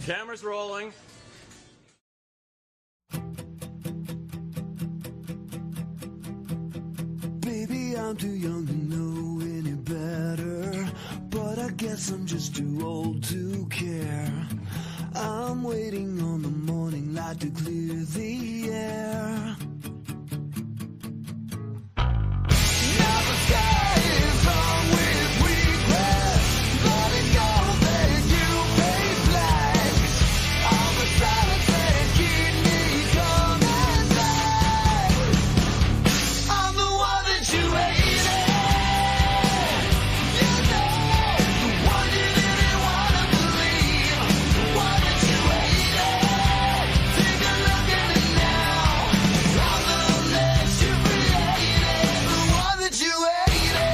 Camera's rolling. Baby, I'm too young to know any better, but I guess I'm just too old to care. I'm waiting on the morning light to clear the air. Now the sky is hung with regret, letting go that you pay flags. All the silence that keep me coming back. I'm the one that you hated. You know, the one you didn't want to believe. The one that you hated. Take a look at it now. I'm the one that you created. The one that you hated.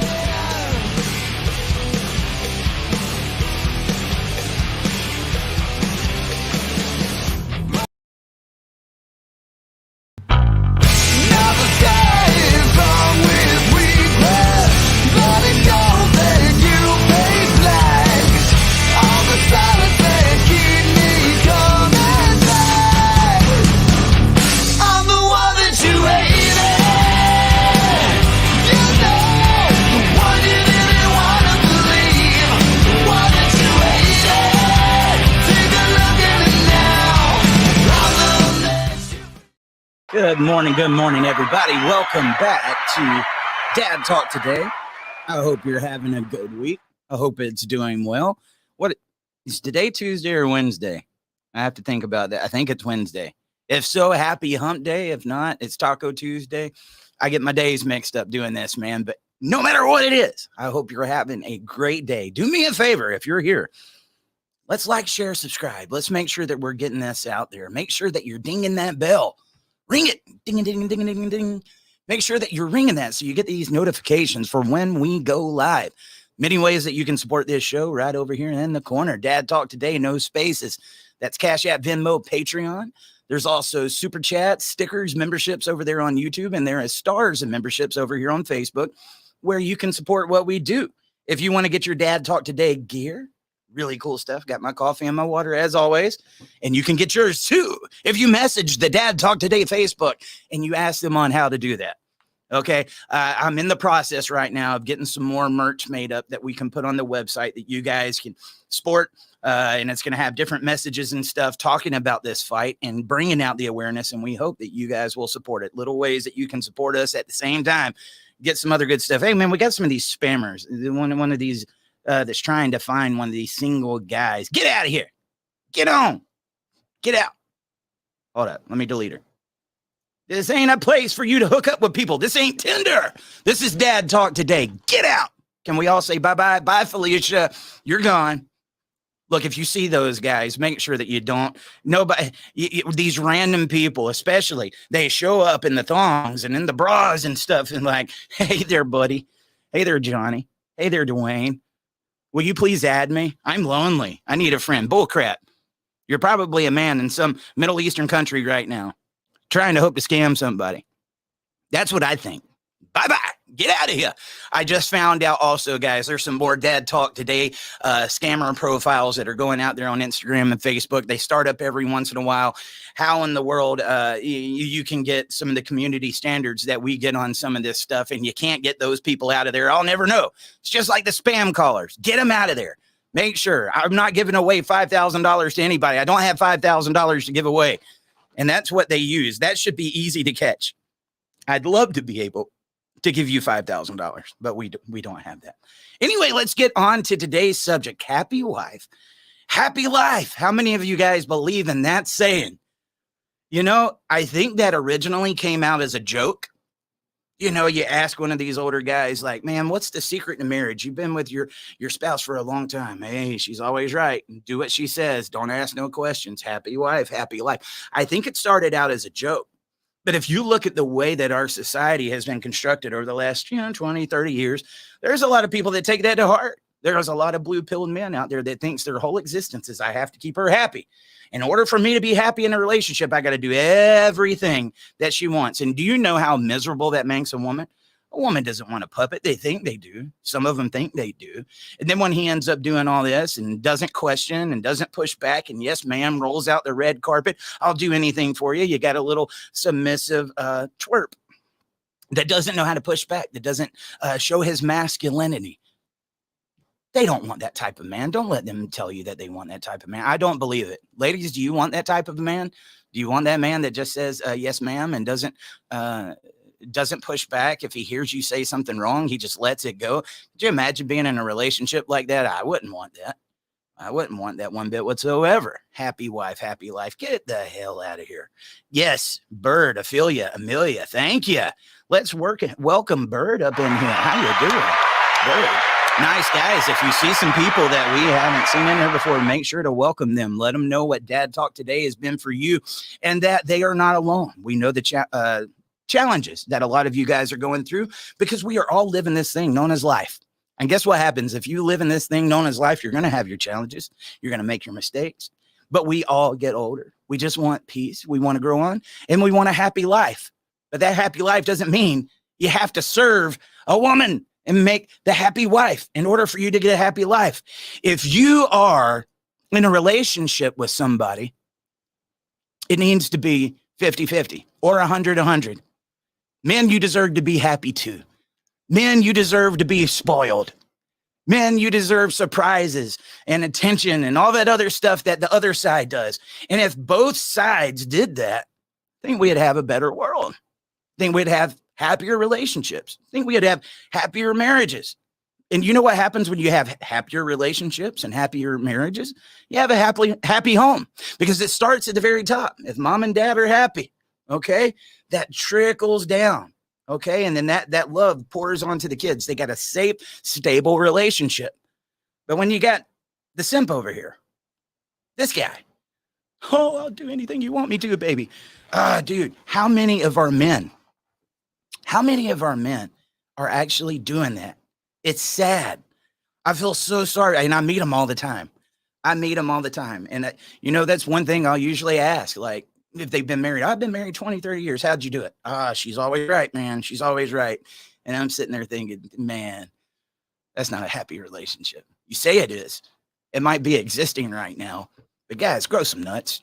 Now the sky is hung with regret, letting go that you pay flags. All the silence that keep me coming back. I'm the one that you hated. You know, the one you didn't want to believe. The one that you hated. Take a look at it now. I'm the one that you. Good morning, everybody. Welcome back to Dad Talk Today. I hope you're having a good week. I hope it's doing well. What is today, Tuesday or Wednesday? I have to think about that. I think it's Wednesday. If so, happy hump day. If not, it's Taco Tuesday. I get my days mixed up doing this, man. But no matter what it is, I hope you're having a great day. Do me a favor if you're here. Let's like, share, subscribe. Let's make sure that we're getting this out there. Make sure that you're dinging that bell. Ring it. Ding, ding, ding, ding, ding. Make sure that you're ringing that so you get these notifications for when we go live. Many ways that you can support this show right over here in the corner. Dad Talk Today, no spaces. That's Cash App, Venmo, Patreon. There's also Super Chats, stickers, memberships over there on YouTube. And there is stars and memberships over here on Facebook where you can support what we do. If you want to get your Dad Talk Today gear, really cool stuff. Got my coffee and my water as always. And you can get yours too if you message the Dad Talk Today Facebook and you ask them on how to do that. Okay. I'm in the process right now of getting some more merch made up that we can put on the website that you guys can sport. And it's going to have different messages and stuff talking about this fight and bringing out the awareness. And we hope that you guys will support it. Little ways that you can support us at the same time. Get some other good stuff. Hey, man, we got some of these spammers. One of these that's trying to find one of these single guys. Get out of here. Get on. Get out. Hold up. Let me delete her. This ain't a place for you to hook up with people. This ain't Tinder. This is Dad Talk Today. Get out. Can we all say bye-bye? Bye, Felicia. You're gone. Look, if you see those guys, make sure that you don't. Nobody, these random people, especially, they show up in the thongs and in the bras and stuff and like, hey there, buddy. Hey there, Johnny. Hey there, Dwayne. Will you please add me? I'm lonely. I need a friend. Bullcrap. You're probably a man in some Middle Eastern country right now trying to hope to scam somebody. That's what I think. Bye-bye. Get out of here. I just found out also, guys, there's some more Dad Talk Today scammer profiles that are going out there on Instagram and Facebook. They start up every once in a while. How in the world you can get some of the community standards that we get on some of this stuff, and you can't get those people out of there? I'll never know. It's just like the spam callers. Get them out of there. Make sure. I'm not giving away $5,000 to anybody. I don't have $5,000 to give away. And that's what they use. That should be easy to catch. I'd love to be able to give you $5,000, but we don't have that. Anyway, let's get on to today's subject. Happy wife, happy life. How many of you guys believe in that saying? You know, I think that originally came out as a joke. You know, you ask one of these older guys like, man, what's the secret to marriage? You've been with your spouse for a long time. Hey, she's always right. Do what she says. Don't ask no questions. Happy wife, happy life. I think it started out as a joke. But if you look at the way that our society has been constructed over the last 20, 30 years, there's a lot of people that take that to heart. There's a lot of blue-pilled men out there that thinks their whole existence is I have to keep her happy. In order for me to be happy in a relationship, I got to do everything that she wants. And do you know how miserable that makes a woman? A woman doesn't want a puppet. They think they do. Some of them think they do. And then when he ends up doing all this and doesn't question and doesn't push back and yes, ma'am, rolls out the red carpet, I'll do anything for you. You got a little submissive twerp that doesn't know how to push back, that doesn't show his masculinity. They don't want that type of man. Don't let them tell you that they want that type of man. I don't believe it. Ladies, do you want that type of man? Do you want that man that just says, yes, ma'am, and doesn't push back? If he hears you say something wrong, he just lets it go. Could you imagine being in a relationship like that? I wouldn't want that. I wouldn't want that one bit whatsoever. Happy wife, happy life. Get the hell out of here. Yes, Bird, Ophelia, Amelia, thank you. Let's welcome Bird up in here. How you doing, Bird? Nice, guys. If you see some people that we haven't seen in here before, make sure to welcome them. Let them know what Dad Talk today has been for you and that they are not alone. We know the challenges that a lot of you guys are going through because we are all living this thing known as life. And guess what happens? If you live in this thing known as life, you're going to have your challenges. You're going to make your mistakes. But we all get older. We just want peace. We want to grow on and we want a happy life. But that happy life doesn't mean you have to serve a woman and make the happy wife in order for you to get a happy life. If you are in a relationship with somebody, it needs to be 50-50 or 100-100. Men, you deserve to be happy too. Men, you deserve to be spoiled. Men, you deserve surprises and attention and all that other stuff that the other side does. And if both sides did that, I think we'd have a better world. I think we'd have happier relationships. I think we'd have happier marriages. And you know what happens when you have happier relationships and happier marriages? You have a happy home because it starts at the very top. If mom and dad are happy, okay, that trickles down, okay? And then that love pours onto the kids. They got a safe, stable relationship. But when you got the simp over here, this guy, oh, I'll do anything you want me to, baby. Dude, how many of our men are actually doing that? It's sad. I feel so sorry. And I meet them all the time. And, that's one thing I'll usually ask, like, if they've been married. I've been married 20, 30 years. How'd you do it? She's always right, man. She's always right. And I'm sitting there thinking, man, that's not a happy relationship. You say it is. It might be existing right now. But guys, grow some nuts.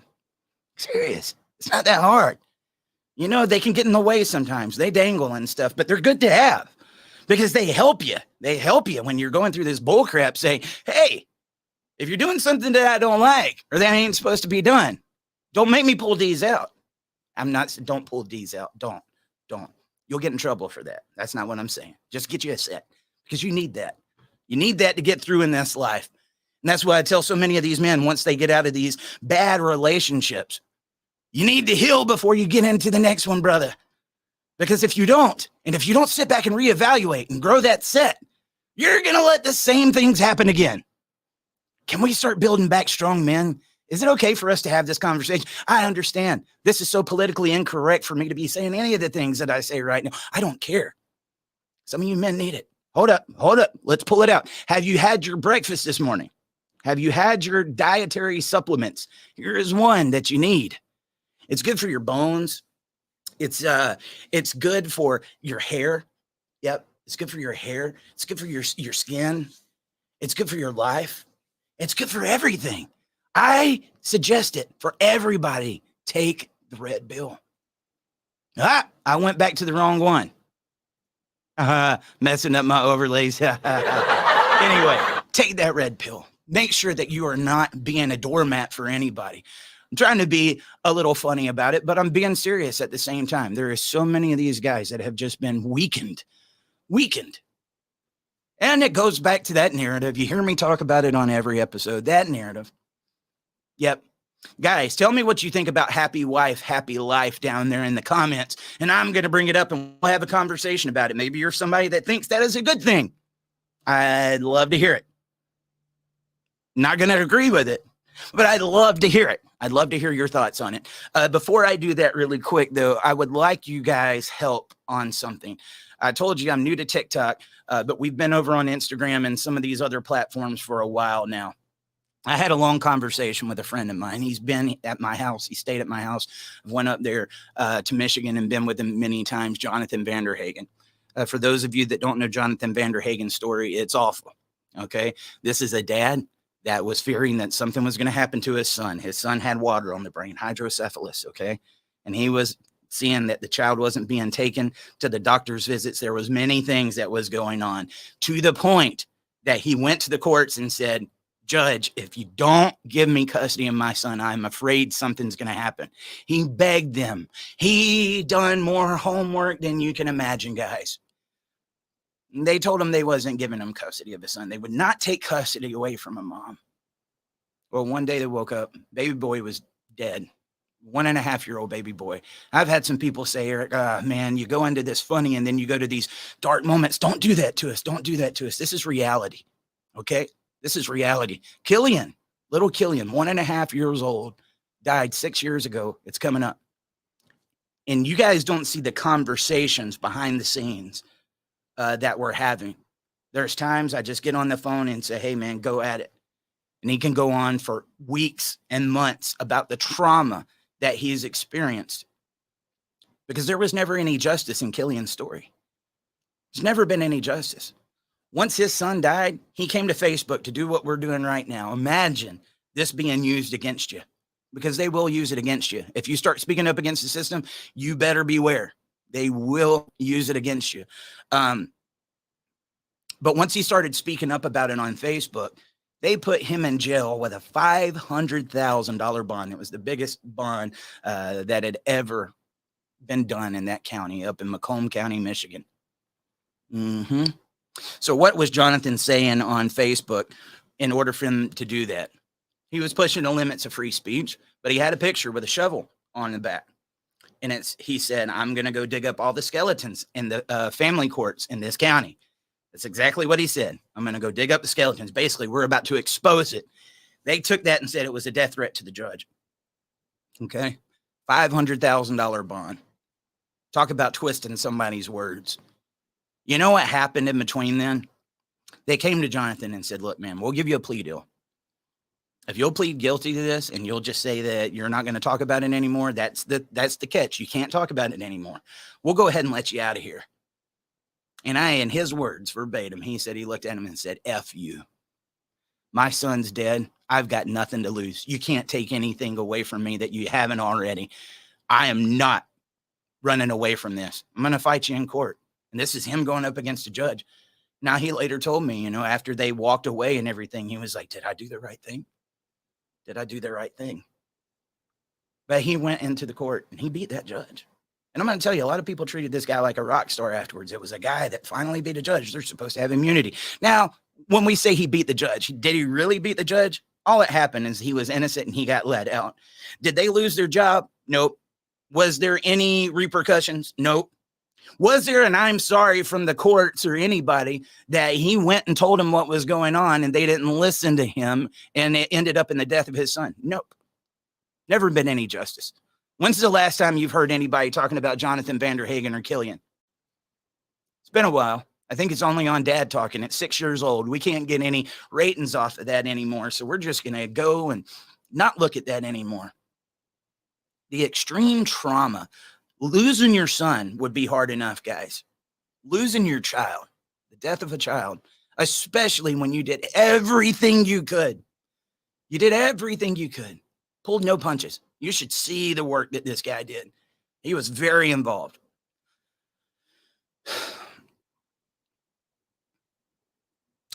Serious. It's not that hard. They can get in the way sometimes. They dangle and stuff, but they're good to have because they help you. They help you when you're going through this bull crap. Say, hey, if you're doing something that I don't like or that ain't supposed to be done, don't make me pull D's out. Don't pull D's out. Don't. You'll get in trouble for that. That's not what I'm saying. Just get you a set because you need that. You need that to get through in this life. And that's why I tell so many of these men once they get out of these bad relationships, you need to heal before you get into the next one, brother. Because if you don't sit back and reevaluate and grow that set, you're going to let the same things happen again. Can we start building back strong men? Is it okay for us to have this conversation? I understand this is so politically incorrect for me to be saying any of the things that I say right now. I don't care. Some of you men need it. Hold up. Let's pull it out. Have you had your breakfast this morning? Have you had your dietary supplements? Here is one that you need. It's good for your bones. It's good for your hair. Yep. It's good for your hair. It's good for your skin. It's good for your life. It's good for everything. I suggest it for everybody. Take the red pill. I went back to the wrong one. Messing up my overlays. Anyway, take that red pill. Make sure that you are not being a doormat for anybody. I'm trying to be a little funny about it, but I'm being serious at the same time. There are so many of these guys that have just been weakened. And it goes back to that narrative. You hear me talk about it on every episode, that narrative. Yep. Guys, tell me what you think about happy wife, happy life down there in the comments. And I'm going to bring it up and we'll have a conversation about it. Maybe you're somebody that thinks that is a good thing. I'd love to hear it. Not going to agree with it, but I'd love to hear it. I'd love to hear your thoughts on it. Before I do that really quick, though, I would like you guys' help on something. I told you I'm new to TikTok, but we've been over on Instagram and some of these other platforms for a while now. I had a long conversation with a friend of mine. He's been at my house. He stayed at my house. I went up there to Michigan and been with him many times, Jonathan Vanderhagen. For those of you that don't know Jonathan Vanderhagen's story, it's awful. Okay. This is a dad that was fearing that something was going to happen to his son. His son had water on the brain, hydrocephalus. Okay. And he was seeing that the child wasn't being taken to the doctor's visits. There was many things that was going on, to the point that he went to the courts and said, "Judge, if you don't give me custody of my son, I'm afraid something's going to happen." He begged them. He done more homework than you can imagine, guys. They told him they wasn't giving him custody of his son. They would not take custody away from a mom. Well, one day they woke up, baby boy was dead. 1.5-year-old baby boy. I've had some people say, "Eric, man, you go into this funny and then you go to these dark moments. Don't do that to us. Don't do that to us." This is reality. Okay. This is reality. Killian, little Killian, 1.5 years old, died 6 years ago. It's coming up. And you guys don't see the conversations behind the scenes that we're having. There's times I just get on the phone and say, "Hey, man, go at it." And he can go on for weeks and months about the trauma that he's experienced, because there was never any justice in Killian's story. There's never been any justice. Once his son died, he came to Facebook to do what we're doing right now. Imagine this being used against you, because they will use it against you. If you start speaking up against the system, you better beware. They will use it against you. But once he started speaking up about it on Facebook, they put him in jail with a $500,000 bond. It was the biggest bond that had ever been done in that county, up in Macomb County, Michigan. So what was Jonathan saying on Facebook in order for him to do that? He was pushing the limits of free speech, but he had a picture with a shovel on the back. And he said, "I'm going to go dig up all the skeletons in the family courts in this county." That's exactly what he said. "I'm going to go dig up the skeletons." Basically, we're about to expose it. They took that and said it was a death threat to the judge. Okay. $500,000 bond. Talk about twisting somebody's words. You know what happened in between then? They came to Jonathan and said, "Look, man, we'll give you a plea deal. If you'll plead guilty to this and you'll just say that you're not going to talk about it anymore, that's the catch. You can't talk about it anymore. We'll go ahead and let you out of here." And in his words, verbatim, he said, he looked at him and said, "F you. My son's dead. I've got nothing to lose. You can't take anything away from me that you haven't already. I am not running away from this. I'm going to fight you in court." And this is him going up against a judge. Now, he later told me, after they walked away and everything, he was like, "Did I do the right thing? Did I do the right thing?" But he went into the court and he beat that judge. And I'm going to tell you, a lot of people treated this guy like a rock star afterwards. It was a guy that finally beat a judge. They're supposed to have immunity. Now, when we say he beat the judge, did he really beat the judge? All that happened is he was innocent and he got let out. Did they lose their job? Nope. Was there any repercussions? Nope. Was there an "I'm sorry" from the courts or anybody that he went and told him what was going on and they didn't listen to him and it ended up in the death of his son? Nope. Never been any justice. When's the last time you've heard anybody talking about Jonathan Vanderhagen or Killian? It's been a while. I think it's only on Dad Talking. It's 6 years old. We can't get any ratings off of that anymore. So we're just going to go and not look at that anymore. The extreme trauma. Losing your son would be hard enough, guys. Losing your child, the death of a child, especially when you did everything you could. You did everything you could. Pulled no punches. You should see the work that this guy did. He was very involved.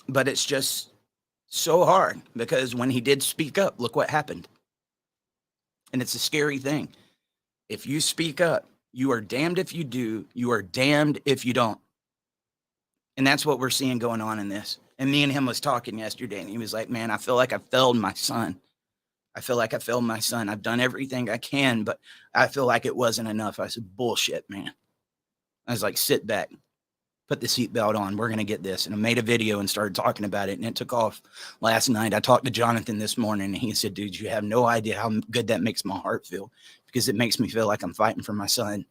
But it's just so hard because when he did speak up, look what happened. And it's a scary thing. If you speak up, you are damned if you do. You are damned if you don't. And that's what we're seeing going on in this. And me and him was talking yesterday, and he was like, "Man, I feel like I failed my son. I feel like I failed my son. I've done everything I can, but I feel like it wasn't enough." I said, "Bullshit, man." I was like, "Sit back, put the seatbelt on. We're going to get this." And I made a video and started talking about it, and it took off last night. I talked to Jonathan this morning, and he said, "Dude, you have no idea how good that makes my heart feel, because it makes me feel like I'm fighting for my son."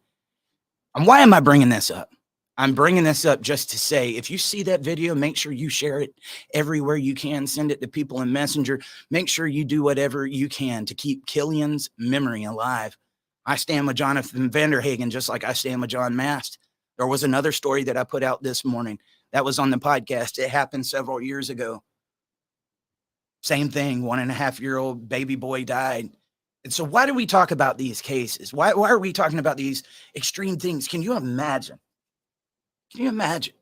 And why am I bringing this up? I'm bringing this up just to say, if you see that video, make sure you share it everywhere you can. Send it to people in Messenger. Make sure you do whatever you can to keep Killian's memory alive. I stand with Jonathan Vanderhagen just like I stand with John Mast. There was another story that I put out this morning that was on the podcast. It happened several years ago. Same thing, 1.5-year-old baby boy died. And so why do we talk about these cases? Why are we talking about these extreme things? Can you imagine? Can you imagine?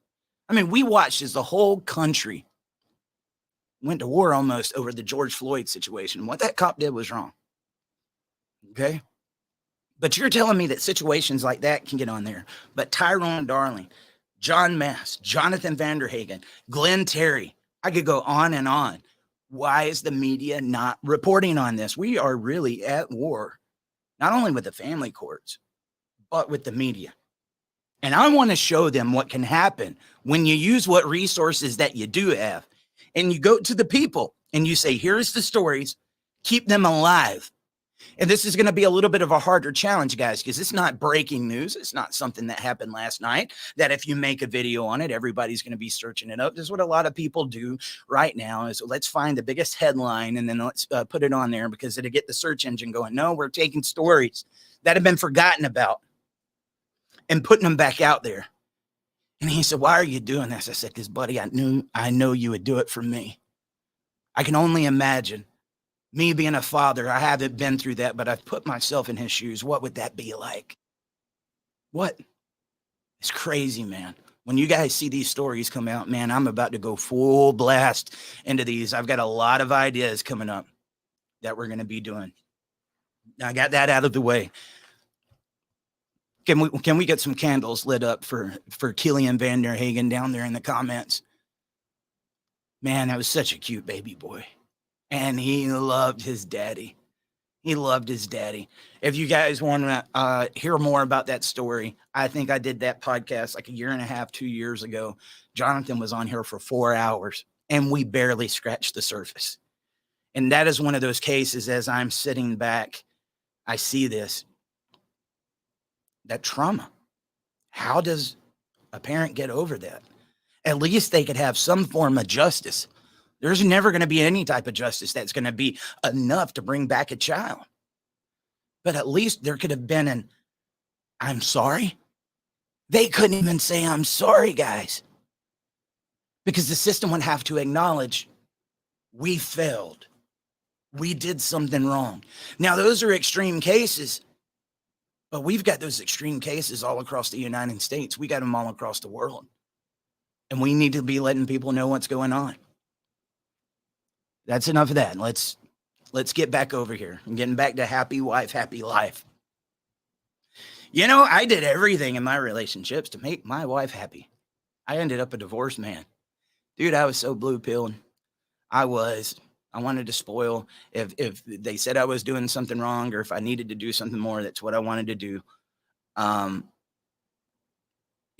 I mean, we watched as the whole country went to war almost over the George Floyd situation. What that cop did was wrong. Okay? But you're telling me that situations like that can get on there. But Tyrone Darling, John Mass, Jonathan Vanderhagen, Glenn Terry, I could go on and on. Why is the media not reporting on this? We are really at war, not only with the family courts, but with the media. And I want to show them what can happen when you use what resources that you do have. And you go to the people and you say, here's the stories, keep them alive. And this is going to be a little bit of a harder challenge, guys, because it's not breaking news. It's not something that happened last night that if you make a video on it, everybody's going to be searching it up. This is what a lot of people do right now is let's find the biggest headline and then let's put it on there because it'll get the search engine going. No, we're taking stories that have been forgotten about and putting them back out there. And he said, why are you doing this? I said, because, buddy, I know you would do it for me. I can only imagine. Me being a father, I haven't been through that, but I've put myself in his shoes. What would that be like? What? It's crazy, man. When you guys see these stories come out, man, I'm about to go full blast into these. I've got a lot of ideas coming up that we're going to be doing. I got that out of the way. Can we get some candles lit up for Killian Vanderhagen down there in the comments? Man, that was such a cute baby boy. And he loved his daddy. He loved his daddy. If you guys want to hear more about that story, I think I did that podcast like 1.5 years, 2 years ago. Jonathan was on here for 4 hours, and we barely scratched the surface. And that is one of those cases, as I'm sitting back, I see this, that trauma. How does a parent get over that? At least they could have some form of justice. There's never going to be any type of justice that's going to be enough to bring back a child. But at least there could have been an, I'm sorry. They couldn't even say, I'm sorry, guys. Because the system would have to acknowledge we failed. We did something wrong. Now, those are extreme cases, but we've got those extreme cases all across the United States. We got them all across the world. And we need to be letting people know what's going on. That's enough of that. Let's get back over here and getting back to happy wife, happy life. You know, I did everything in my relationships to make my wife happy. I ended up a divorced man. Dude, I was so blue-pilled. I wanted to spoil. If they said I was doing something wrong or if I needed to do something more, that's what I wanted to do.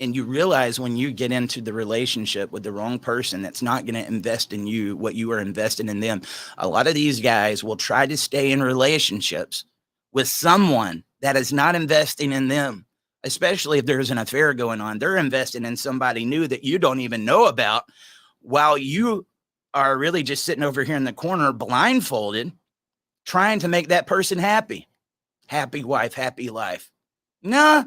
And you realize when you get into the relationship with the wrong person that's not going to invest in you what you are investing in them. A lot of these guys will try to stay in relationships with someone that is not investing in them, especially if there's an affair going on. They're investing in somebody new that you don't even know about while you are really just sitting over here in the corner blindfolded, trying to make that person happy. Happy wife, happy life. Nah.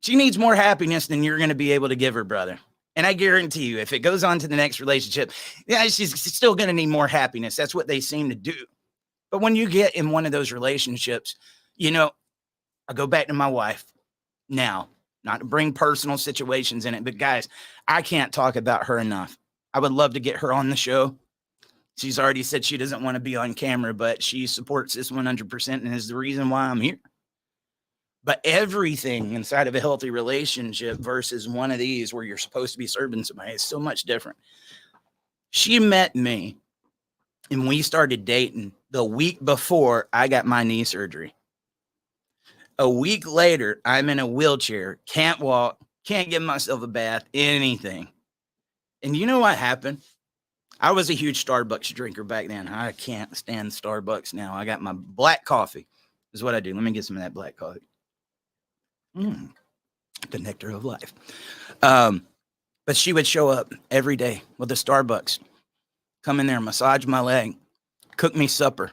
She needs more happiness than you're going to be able to give her, brother. And I guarantee you, if it goes on to the next relationship, yeah, she's still going to need more happiness. That's what they seem to do. But when you get in one of those relationships, you know, I go back to my wife now, not to bring personal situations in it, but guys, I can't talk about her enough. I would love to get her on the show. She's already said she doesn't want to be on camera, but she supports this 100% and is the reason why I'm here. But everything inside of a healthy relationship versus one of these where you're supposed to be serving somebody is so much different. She met me and we started dating the week before I got my knee surgery. A week later, I'm in a wheelchair, can't walk, can't give myself a bath, anything. And you know what happened? I was a huge Starbucks drinker back then. I can't stand Starbucks now. I got my black coffee is what I do. Let me get some of that black coffee. The nectar of life. But she would show up every day with a Starbucks, come in there, massage my leg, cook me supper,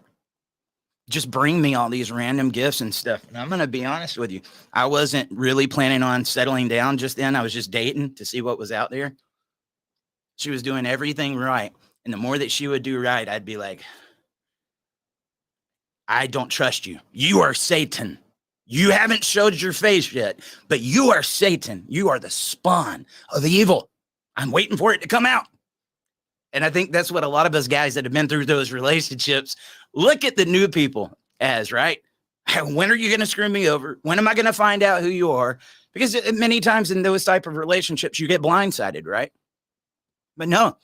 just bring me all these random gifts and stuff. And I'm going to be honest with you. I wasn't really planning on settling down just then. I was just dating to see what was out there. She was doing everything right. And the more that she would do right, I'd be like, I don't trust you. You are Satan. You haven't showed your face yet, but you are Satan. You are the spawn of evil. I'm waiting for it to come out. And I think that's what a lot of us guys that have been through those relationships look at the new people as, right? When are you going to screw me over? When am I going to find out who you are? Because many times in those type of relationships, you get blindsided, right? But no,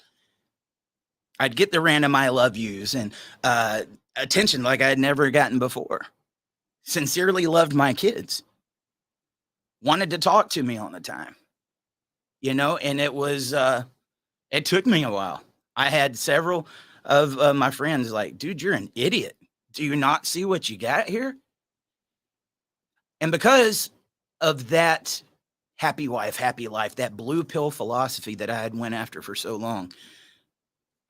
I'd get the random I love yous and attention like I had never gotten before. Sincerely loved my kids. Wanted to talk to me all the time. You know, and it was, it took me a while. I had several of my friends like, dude, you're an idiot. Do you not see what you got here? And because of that happy wife, happy life, that blue pill philosophy that I had went after for so long,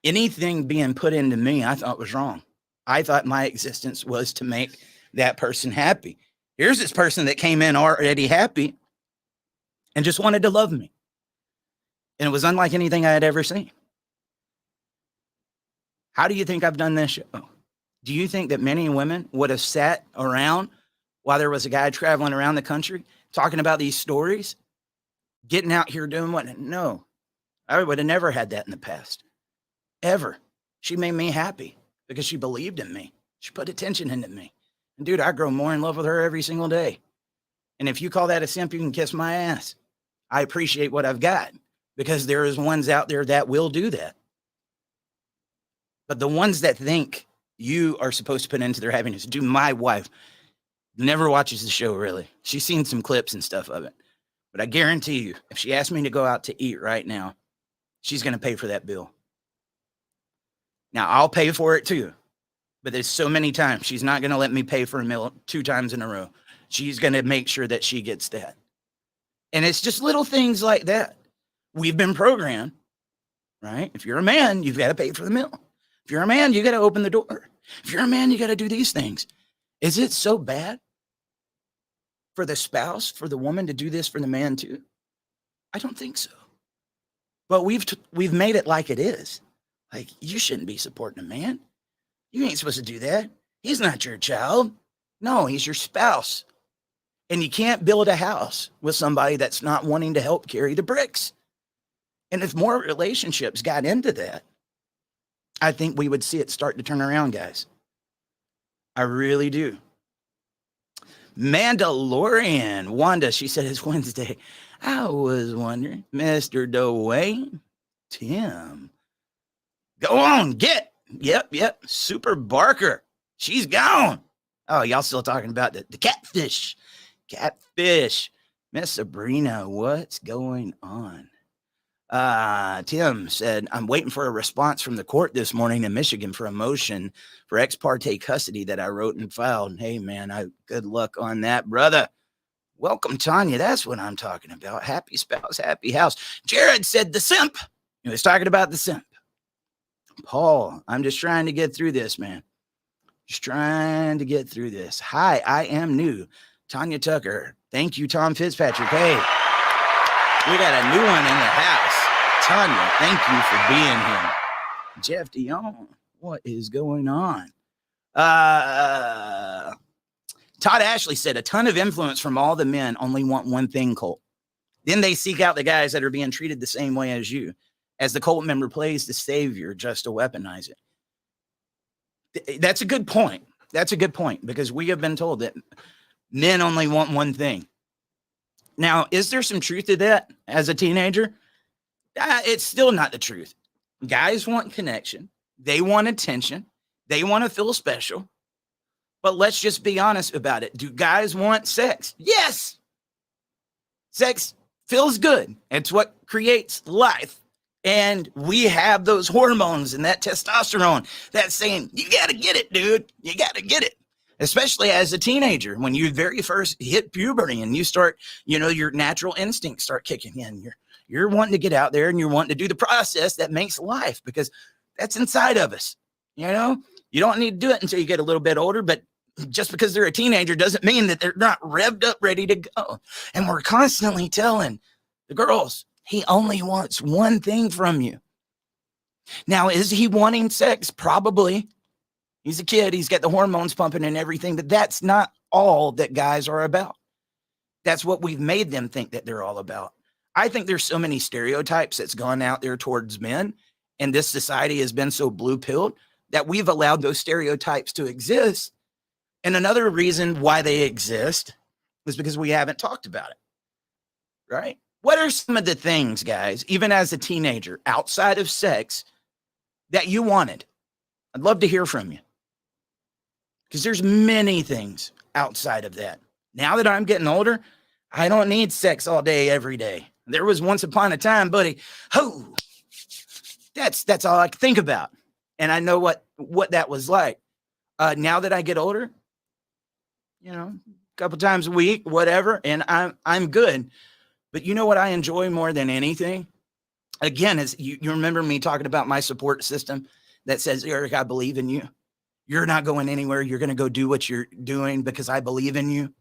anything being put into me, I thought was wrong. I thought my existence was to make that person happy. Here's this person that came in already happy and just wanted to love me. And it was unlike anything I had ever seen. How do you think I've done this show? Do you think that many women would have sat around while there was a guy traveling around the country talking about these stories, getting out here doing what? No, I would have never had that in the past, ever. She made me happy because she believed in me. She put attention into me. And dude, I grow more in love with her every single day. And if you call that a simp, you can kiss my ass. I appreciate what I've got because there is ones out there that will do that. But the ones that think you are supposed to put into their happiness, dude, my wife never watches the show, really. She's seen some clips and stuff of it. But I guarantee you, if she asked me to go out to eat right now, she's going to pay for that bill. Now, I'll pay for it too. But there's so many times she's not going to let me pay for a meal 2 times in a row. She's going to make sure that she gets that. And it's just little things like that. We've been programmed, right? If you're a man, you've got to pay for the meal. If you're a man, you got to open the door. If you're a man, you got to do these things. Is it so bad for the spouse, for the woman to do this for the man too? I don't think so. But we've made it like it is. Like, you shouldn't be supporting a man. You ain't supposed to do that. He's not your child. No, he's your spouse. And you can't build a house with somebody that's not wanting to help carry the bricks. And if more relationships got into that, I think we would see it start to turn around, guys. I really do. Mandalorian. Wanda, she said it's Wednesday. I was wondering, Mr. Dwayne, Tim, go on, get. Yep. Super Barker. She's gone. Oh, y'all still talking about the catfish. Catfish. Miss Sabrina, what's going on? Tim said, I'm waiting for a response from the court this morning in Michigan for a motion for ex parte custody that I wrote and filed. Hey, man, good luck on that, brother. Welcome, Tanya. That's what I'm talking about. Happy spouse, happy house. Jared said the simp. He was talking about the simp. Paul, I'm just trying to get through this, man. Just trying to get through this. Hi, I am new. Tanya Tucker. Thank you, Tom Fitzpatrick. Hey, we got a new one in the house. Tanya, thank you for being here. Jeff Dion, what is going on? Todd Ashley said, a ton of influence from all the men only want one thing, Colt. Then they seek out the guys that are being treated the same way as you. As the cult member plays the savior just to weaponize it. That's a good point. That's a good point because we have been told that men only want one thing. Now, is there some truth to that as a teenager? It's still not the truth. Guys want connection. They want attention. They want to feel special. But let's just be honest about it. Do guys want sex? Yes. Sex feels good. It's what creates life. And we have those hormones and that testosterone that's saying, you got to get it, dude. You got to get it. Especially as a teenager, when you very first hit puberty and you start, your natural instincts start kicking in. You're wanting to get out there and you're wanting to do the process that makes life because that's inside of us. You don't need to do it until you get a little bit older, but just because they're a teenager doesn't mean that they're not revved up, ready to go. And we're constantly telling the girls, he only wants one thing from you. Now, is he wanting sex? Probably. He's a kid. He's got the hormones pumping and everything, but that's not all that guys are about. That's what we've made them think that they're all about. I think there's so many stereotypes that's gone out there towards men, and this society has been so blue-pilled that we've allowed those stereotypes to exist. And another reason why they exist is because we haven't talked about it, right? What are some of the things, guys, even as a teenager, outside of sex, that you wanted? I'd love to hear from you, because there's many things outside of that. Now that I'm getting older, I don't need sex all day, every day. There was once upon a time, buddy, that's all I could think about. And I know what that was like. Now that I get older, a couple times a week, whatever, and I'm good. But you know what I enjoy more than anything? Again, is you remember me talking about my support system that says, Eric, I believe in you. You're not going anywhere. You're going to go do what you're doing because I believe in you.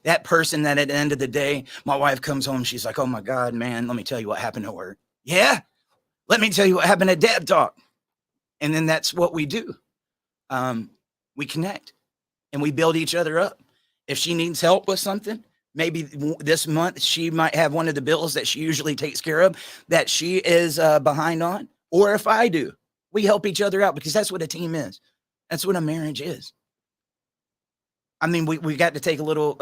That person that at the end of the day, my wife comes home, she's like, oh my God, man, let me tell you what happened at work. Yeah, let me tell you what happened at Dad Talk. And then that's what we do. We connect and we build each other up. If she needs help with something, maybe this month she might have one of the bills that she usually takes care of that she is behind on. Or if I do, we help each other out, because that's what a team is. That's what a marriage is. I mean, we got to take a little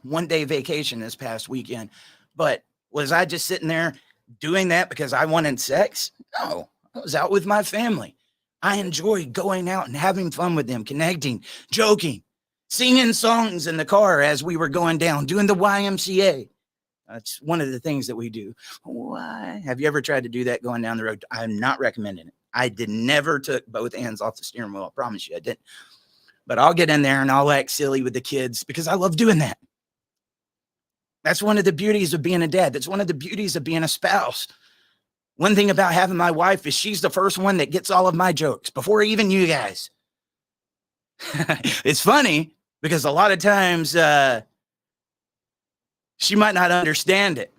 1-day vacation this past weekend, but was I just sitting there doing that because I wanted sex? No, I was out with my family. I enjoyed going out and having fun with them, connecting, joking, singing songs in the car as we were going down, doing the YMCA. That's one of the things that we do. Why? Have you ever tried to do that going down the road? I'm not recommending it. I never took both hands off the steering wheel. I promise you I didn't. But I'll get in there and I'll act silly with the kids because I love doing that. That's one of the beauties of being a dad. That's one of the beauties of being a spouse. One thing about having my wife is she's the first one that gets all of my jokes before even you guys. It's funny because a lot of times she might not understand it.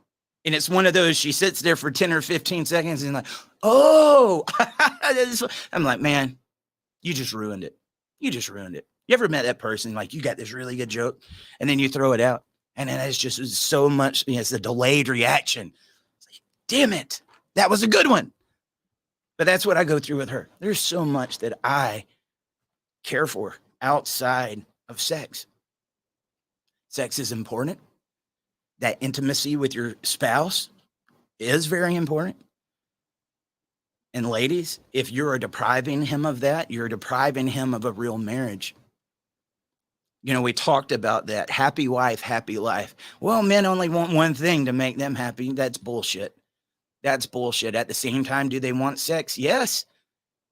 And it's one of those, she sits there for 10 or 15 seconds and like, oh, I'm like, man, you just ruined it. You just ruined it. You ever met that person, like you got this really good joke and then you throw it out and then it's just so much, it's a delayed reaction. It's like, damn it, that was a good one. But that's what I go through with her. There's so much that I care for outside of sex. Sex is important. That intimacy with your spouse is very important. And ladies, if you're depriving him of that, you're depriving him of a real marriage. We talked about that. Happy wife, happy life. Well, men only want one thing to make them happy. That's bullshit. That's bullshit. At the same time, do they want sex? Yes.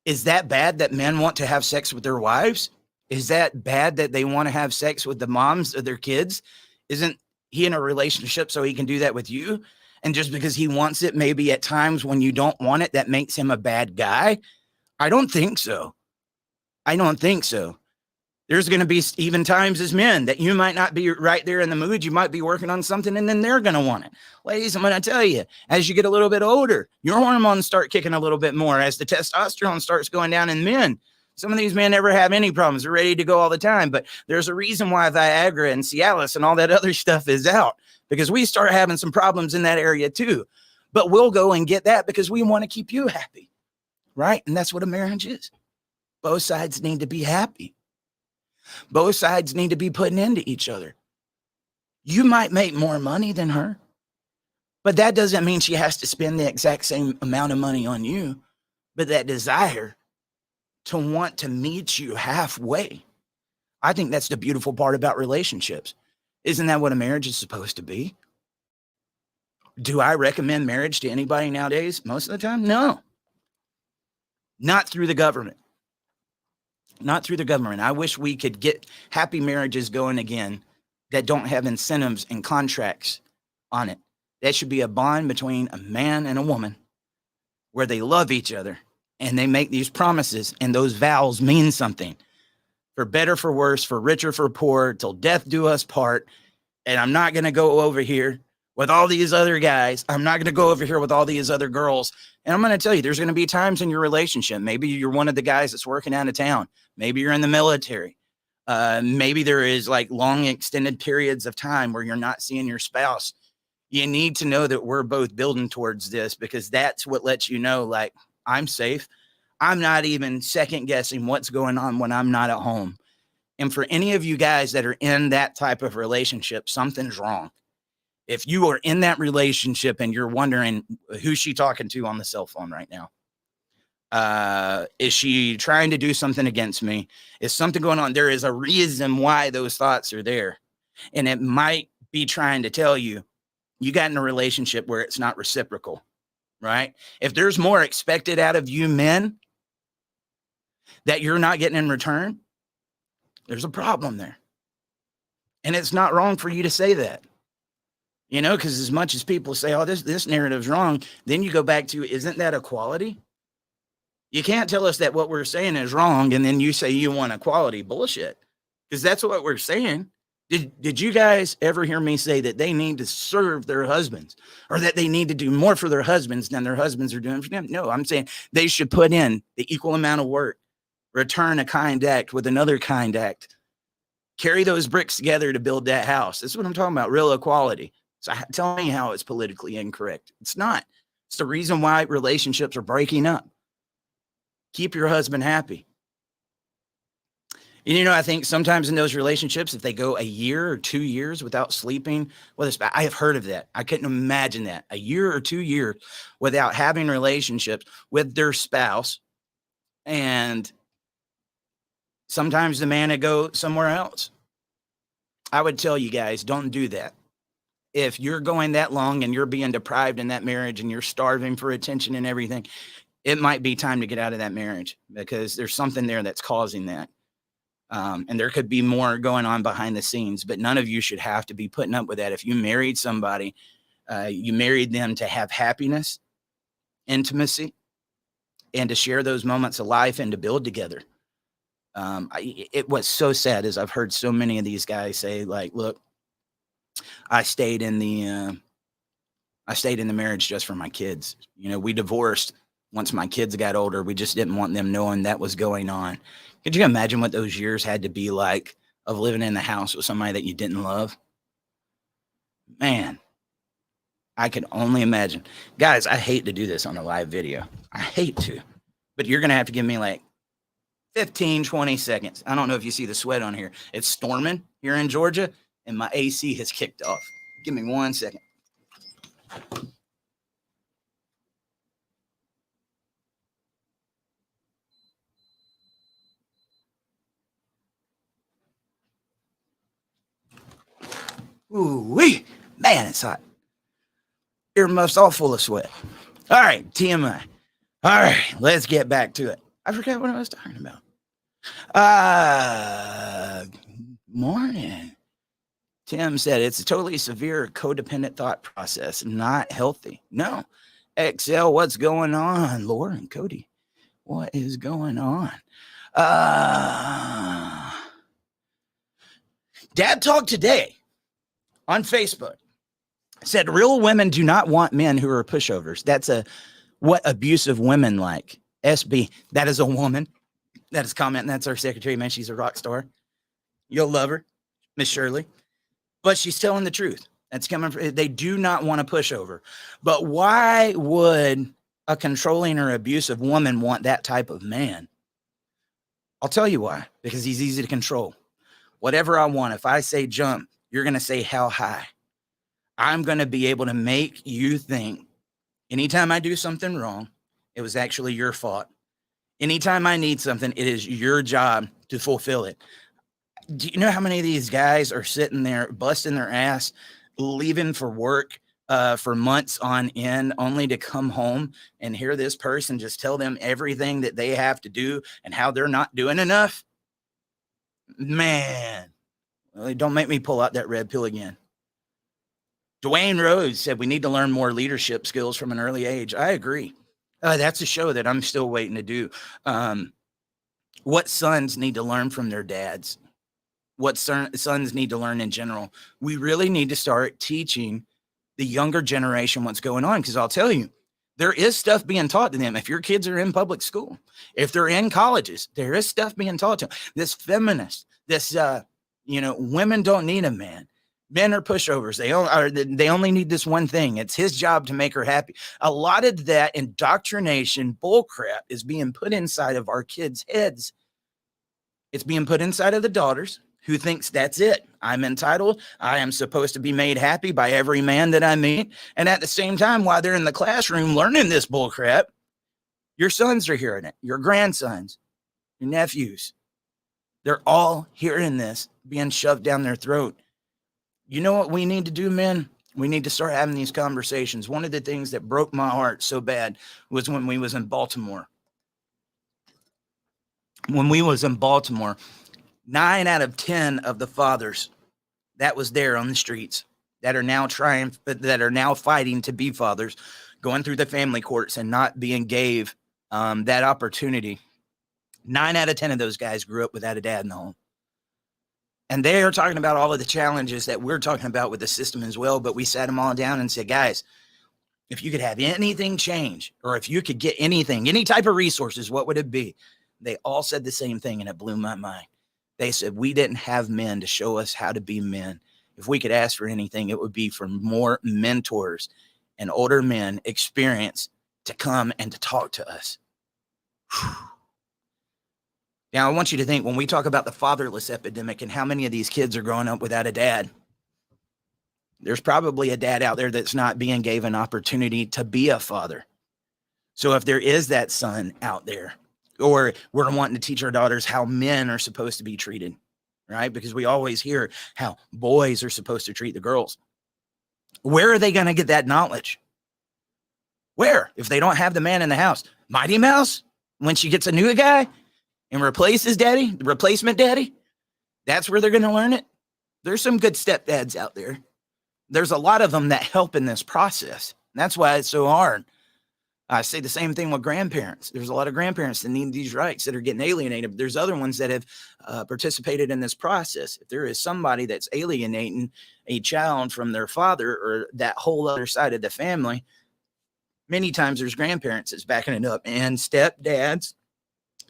Is that bad that men want to have sex with their wives? Is that bad that they want to have sex with the moms of their kids? Isn't he in a relationship so he can do that with you? And just because he wants it, maybe at times when you don't want it, that makes him a bad guy? I don't think so. I don't think so. There's going to be even times as men that you might not be right there in the mood. You might be working on something and then they're going to want it. Ladies, I'm going to tell you, as you get a little bit older, your hormones start kicking a little bit more as the testosterone starts going down in men. Some of these men never have any problems. They're ready to go all the time. But there's a reason why Viagra and Cialis and all that other stuff is out, because we start having some problems in that area too. But we'll go and get that because we want to keep you happy, right? And that's what a marriage is. Both sides need to be happy. Both sides need to be putting into each other. You might make more money than her, but that doesn't mean she has to spend the exact same amount of money on you. But that desire to want to meet you halfway. I think that's the beautiful part about relationships. Isn't that what a marriage is supposed to be? Do I recommend marriage to anybody nowadays? Most of the time, no. Not through the government. Not through the government. I wish we could get happy marriages going again that don't have incentives and contracts on it. That should be a bond between a man and a woman where they love each other and they make these promises, and those vows mean something. For better, for worse, for richer, for poor, till death do us part. And I'm not going to go over here with all these other guys. I'm not going to go over here with all these other girls. And I'm going to tell you, there's going to be times in your relationship. Maybe you're one of the guys that's working out of town. Maybe you're in the military. Maybe there is like long extended periods of time where you're not seeing your spouse. You need to know that we're both building towards this, because that's what lets you know, like, I'm safe. I'm not even second guessing what's going on when I'm not at home. And for any of you guys that are in that type of relationship, something's wrong. If you are in that relationship and you're wondering, who's she talking to on the cell phone right now? Is she trying to do something against me? Is something going on? There is a reason why those thoughts are there. And it might be trying to tell you, you got in a relationship where it's not reciprocal, right? If there's more expected out of you men that you're not getting in return, there's a problem there. And it's not wrong for you to say that, you know, because as much as people say, oh, this narrative's wrong, then you go back to, isn't that equality? You can't tell us that what we're saying is wrong, and then you say you want equality. Bullshit. Because that's what we're saying. Did you guys ever hear me say that they need to serve their husbands, or that they need to do more for their husbands than their husbands are doing for them? No, I'm saying they should put in the equal amount of work, return a kind act with another kind act, carry those bricks together to build that house. That's what I'm talking about, real equality. So tell me how it's politically incorrect. It's not. It's the reason why relationships are breaking up. Keep your husband happy. And, you know, I think sometimes in those relationships, if they go a year or 2 years without sleeping with a spouse, I have heard of that. I couldn't imagine that. A year or 2 years without having relationships with their spouse. And sometimes the man would go somewhere else. I would tell you guys, don't do that. If you're going that long and you're being deprived in that marriage and you're starving for attention and everything, it might be time to get out of that marriage, because there's something there that's causing that. And there could be more going on behind the scenes, but none of you should have to be putting up with that. If you married somebody, you married them to have happiness, intimacy, and to share those moments of life and to build together. It was so sad, as I've heard so many of these guys say, like, look, I stayed in the marriage just for my kids. You know, we divorced once my kids got older. We just didn't want them knowing that was going on. Could you imagine what those years had to be like of living in the house with somebody that you didn't love? Man, I can only imagine. Guys, I hate to do this on a live video. I hate to, but you're going to have to give me like 15, 20 seconds. I don't know if you see the sweat on here. It's storming here in Georgia, and my AC has kicked off. Give me 1 second. Ooh-wee. Man, it's hot. Earmuffs all full of sweat. All right, TMI. All right, let's get back to it. I forgot what I was talking about. Morning. Tim said it's a totally severe codependent thought process, not healthy. No. XL, what's going on? Laura and Cody, what is going on? Dad Talk Today on Facebook said real women do not want men who are pushovers. That's what abusive women like. SB, that is a woman that is commenting. That's our secretary, man. She's a rock star. You'll love her, Miss Shirley. But she's telling the truth. That's coming from, they do not want a pushover. But why would a controlling or abusive woman want that type of man? I'll tell you why. Because he's easy to control. Whatever I want, if I say jump, you're going to say how high. I'm going to be able to make you think anytime I do something wrong, it was actually your fault. Anytime I need something, it is your job to fulfill it. Do you know how many of these guys are sitting there busting their ass, leaving for work for months on end, only to come home and hear this person just tell them everything that they have to do and how they're not doing enough? Man, don't make me pull out that red pill again. Dwayne Rose said we need to learn more leadership skills from an early age. I agree. That's a show that I'm still waiting to do. Um, what sons need to learn from their dads? What sons need to learn in general? We really need to start teaching the younger generation what's going on. Because I'll tell you, there is stuff being taught to them. If your kids are in public school, if they're in colleges, there is stuff being taught to them. This feminist, this, women don't need a man. Men are pushovers. They only need this one thing. It's his job to make her happy. A lot of that indoctrination bullcrap is being put inside of our kids' heads. It's being put inside of the daughters who thinks that's it. I'm entitled. I am supposed to be made happy by every man that I meet. And at the same time, while they're in the classroom learning this bullcrap, your sons are hearing it, your grandsons, your nephews. They're all hearing this being shoved down their throat. You know what we need to do, men? We need to start having these conversations. One of the things that broke my heart so bad was when we was in Baltimore. When we was in Baltimore, 9 out of 10 of the fathers that was there on the streets that are now fighting to be fathers, going through the family courts and not being gave that opportunity. 9 out of 10 of those guys grew up without a dad in the home. And they are talking about all of the challenges that we're talking about with the system as well. But we sat them all down and said, guys, if you could have anything change, or if you could get anything, any type of resources, what would it be? They all said the same thing, and it blew my mind. They said, we didn't have men to show us how to be men. If we could ask for anything, it would be for more mentors and older men experience to come and to talk to us. Whew. Now, I want you to think, when we talk about the fatherless epidemic and how many of these kids are growing up without a dad, there's probably a dad out there that's not being given an opportunity to be a father. So if there is that son out there, or we're wanting to teach our daughters how men are supposed to be treated, right? Because we always hear how boys are supposed to treat the girls. Where are they going to get that knowledge? Where? If they don't have the man in the house. Mighty Mouse, when she gets a new guy and replaces daddy, the replacement daddy, that's where they're going to learn it. There's some good stepdads out there. There's a lot of them that help in this process. And that's why it's so hard. I say the same thing with grandparents. There's a lot of grandparents that need these rights that are getting alienated. But there's other ones that have participated in this process. If there is somebody that's alienating a child from their father or that whole other side of the family, many times there's grandparents that's backing it up, and stepdads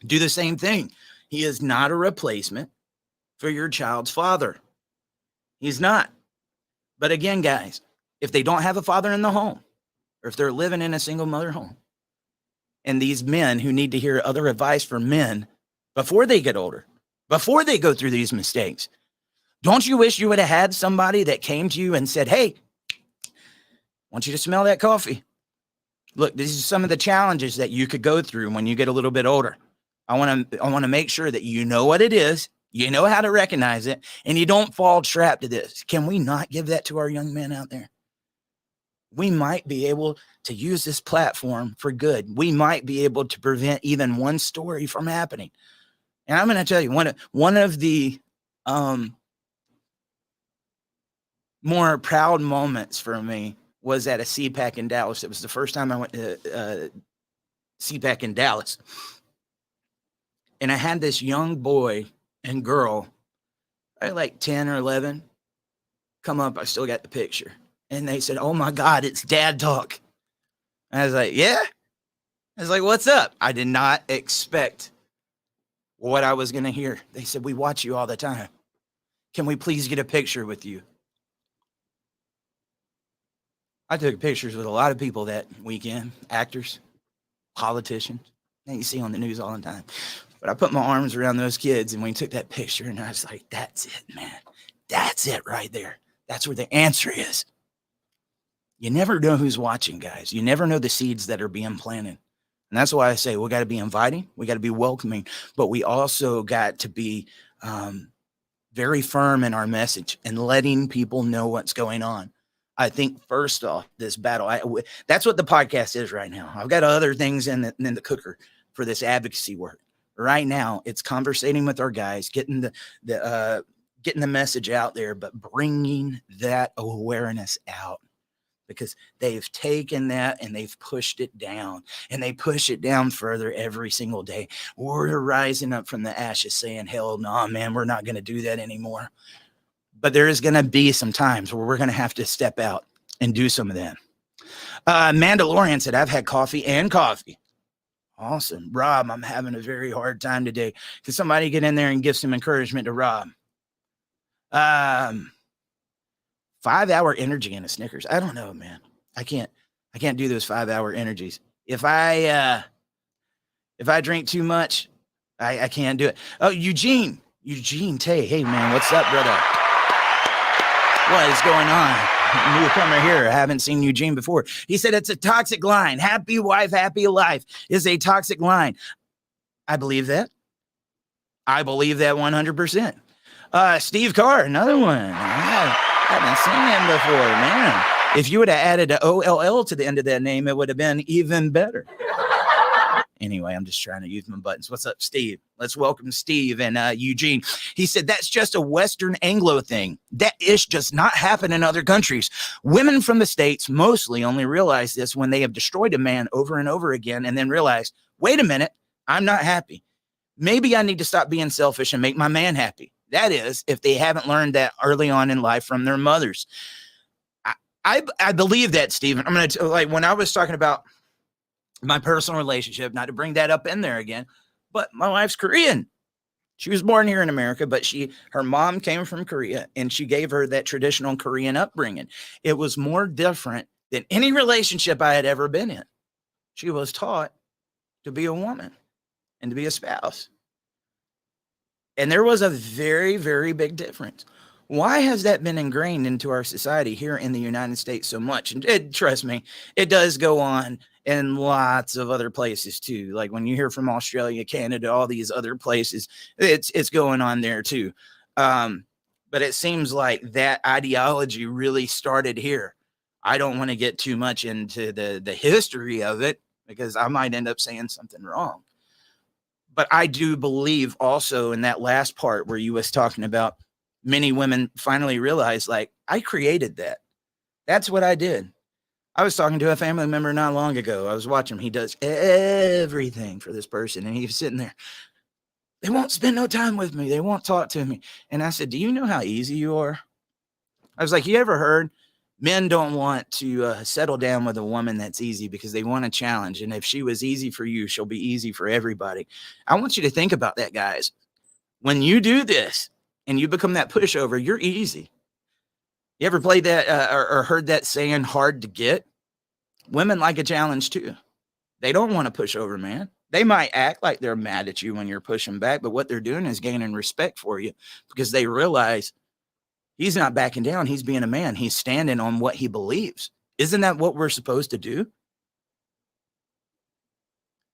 do the same thing. He is not a replacement for your child's father. He's not. But again, guys, if they don't have a father in the home, or if they're living in a single mother home, and these men who need to hear other advice from men before they get older, before they go through these mistakes, don't you wish you would have had somebody that came to you and said, hey, I want you to smell that coffee. Look, this is some of the challenges that you could go through when you get a little bit older. I want to make sure that you know what it is, you know how to recognize it, and you don't fall trapped to this. Can we not give that to our young men out there? We might be able to use this platform for good. We might be able to prevent even one story from happening. And I'm going to tell you, one of the more proud moments for me was at a CPAC in Dallas. It was the first time I went to CPAC in Dallas. And I had this young boy and girl, like 10 or 11, come up. I still got the picture. And they said, oh my God, it's Dad Talk. And I was like, yeah. I was like, what's up? I did not expect what I was going to hear. They said, we watch you all the time. Can we please get a picture with you? I took pictures with a lot of people that weekend, actors, politicians, that you see on the news all the time. But I put my arms around those kids and we took that picture and I was like, that's it, man. That's it right there. That's where the answer is. You never know who's watching, guys. You never know the seeds that are being planted. And that's why I say we got to be inviting. We got to be welcoming. But we also got to be very firm in our message and letting people know what's going on. I think first off, this battle, that's what the podcast is right now. I've got other things in the cooker for this advocacy work. Right now, it's conversating with our guys, getting the message out there, but bringing that awareness out because they've taken that and they've pushed it down, and they push it down further every single day. We're rising up from the ashes saying, hell no, man, we're not going to do that anymore. But there is going to be some times where we're going to have to step out and do some of that. Mandalorian said, I've had coffee and coffee. Awesome. Rob, I'm having a very hard time today. Can somebody get in there and give some encouragement to Rob? 5-hour energy and a Snickers. I don't know, man. I can't do those 5-hour energies. If I drink too much, I can't do it. Oh, Eugene Tay. Hey man, what's up, brother? What is going on? Newcomer here. I haven't seen Eugene before. He said it's a toxic line. Happy wife, happy life is a toxic line. I believe that. I believe that 100%. Steve Carr, another one. I haven't seen him before, man. If you would have added an OLL to the end of that name, it would have been even better. Anyway, I'm just trying to use my buttons. What's up, Steve? Let's welcome Steve and Eugene. He said, that's just a Western Anglo thing. That ish does not happen in other countries. Women from the States mostly only realize this when they have destroyed a man over and over again and then realize, wait a minute, I'm not happy. Maybe I need to stop being selfish and make my man happy. That is, if they haven't learned that early on in life from their mothers. I believe that, Stephen. I'm going to, like, when I was talking about my personal relationship, not to bring that up in there again, but my wife's Korean. She was born here in America, but her mom came from Korea, and she gave her that traditional Korean upbringing. It was more different than any relationship I had ever been in. She was taught to be a woman and to be a spouse. And there was a very, very big difference. Why has that been ingrained into our society here in the United States so much? And trust me, it does go on in lots of other places too. Like when you hear from Australia, Canada, all these other places, it's going on there too. But it seems like that ideology really started here. I don't want to get too much into the history of it because I might end up saying something wrong. But I do believe also in that last part where you was talking about many women finally realize, like, I created that. That's what I did. I was talking to a family member not long ago. I was watching him. He does everything for this person. And he was sitting there. They won't spend no time with me. They won't talk to me. And I said, do you know how easy you are? I was like, you ever heard men don't want to settle down with a woman that's easy because they want a challenge. And if she was easy for you, she'll be easy for everybody. I want you to think about that, guys. When you do this and you become that pushover, you're easy. You ever played that or heard that saying, hard to get? Women like a challenge too. They don't want to push over, man. They might act like they're mad at you when you're pushing back, but what they're doing is gaining respect for you because they realize he's not backing down. He's being a man. He's standing on what he believes. Isn't that what we're supposed to do?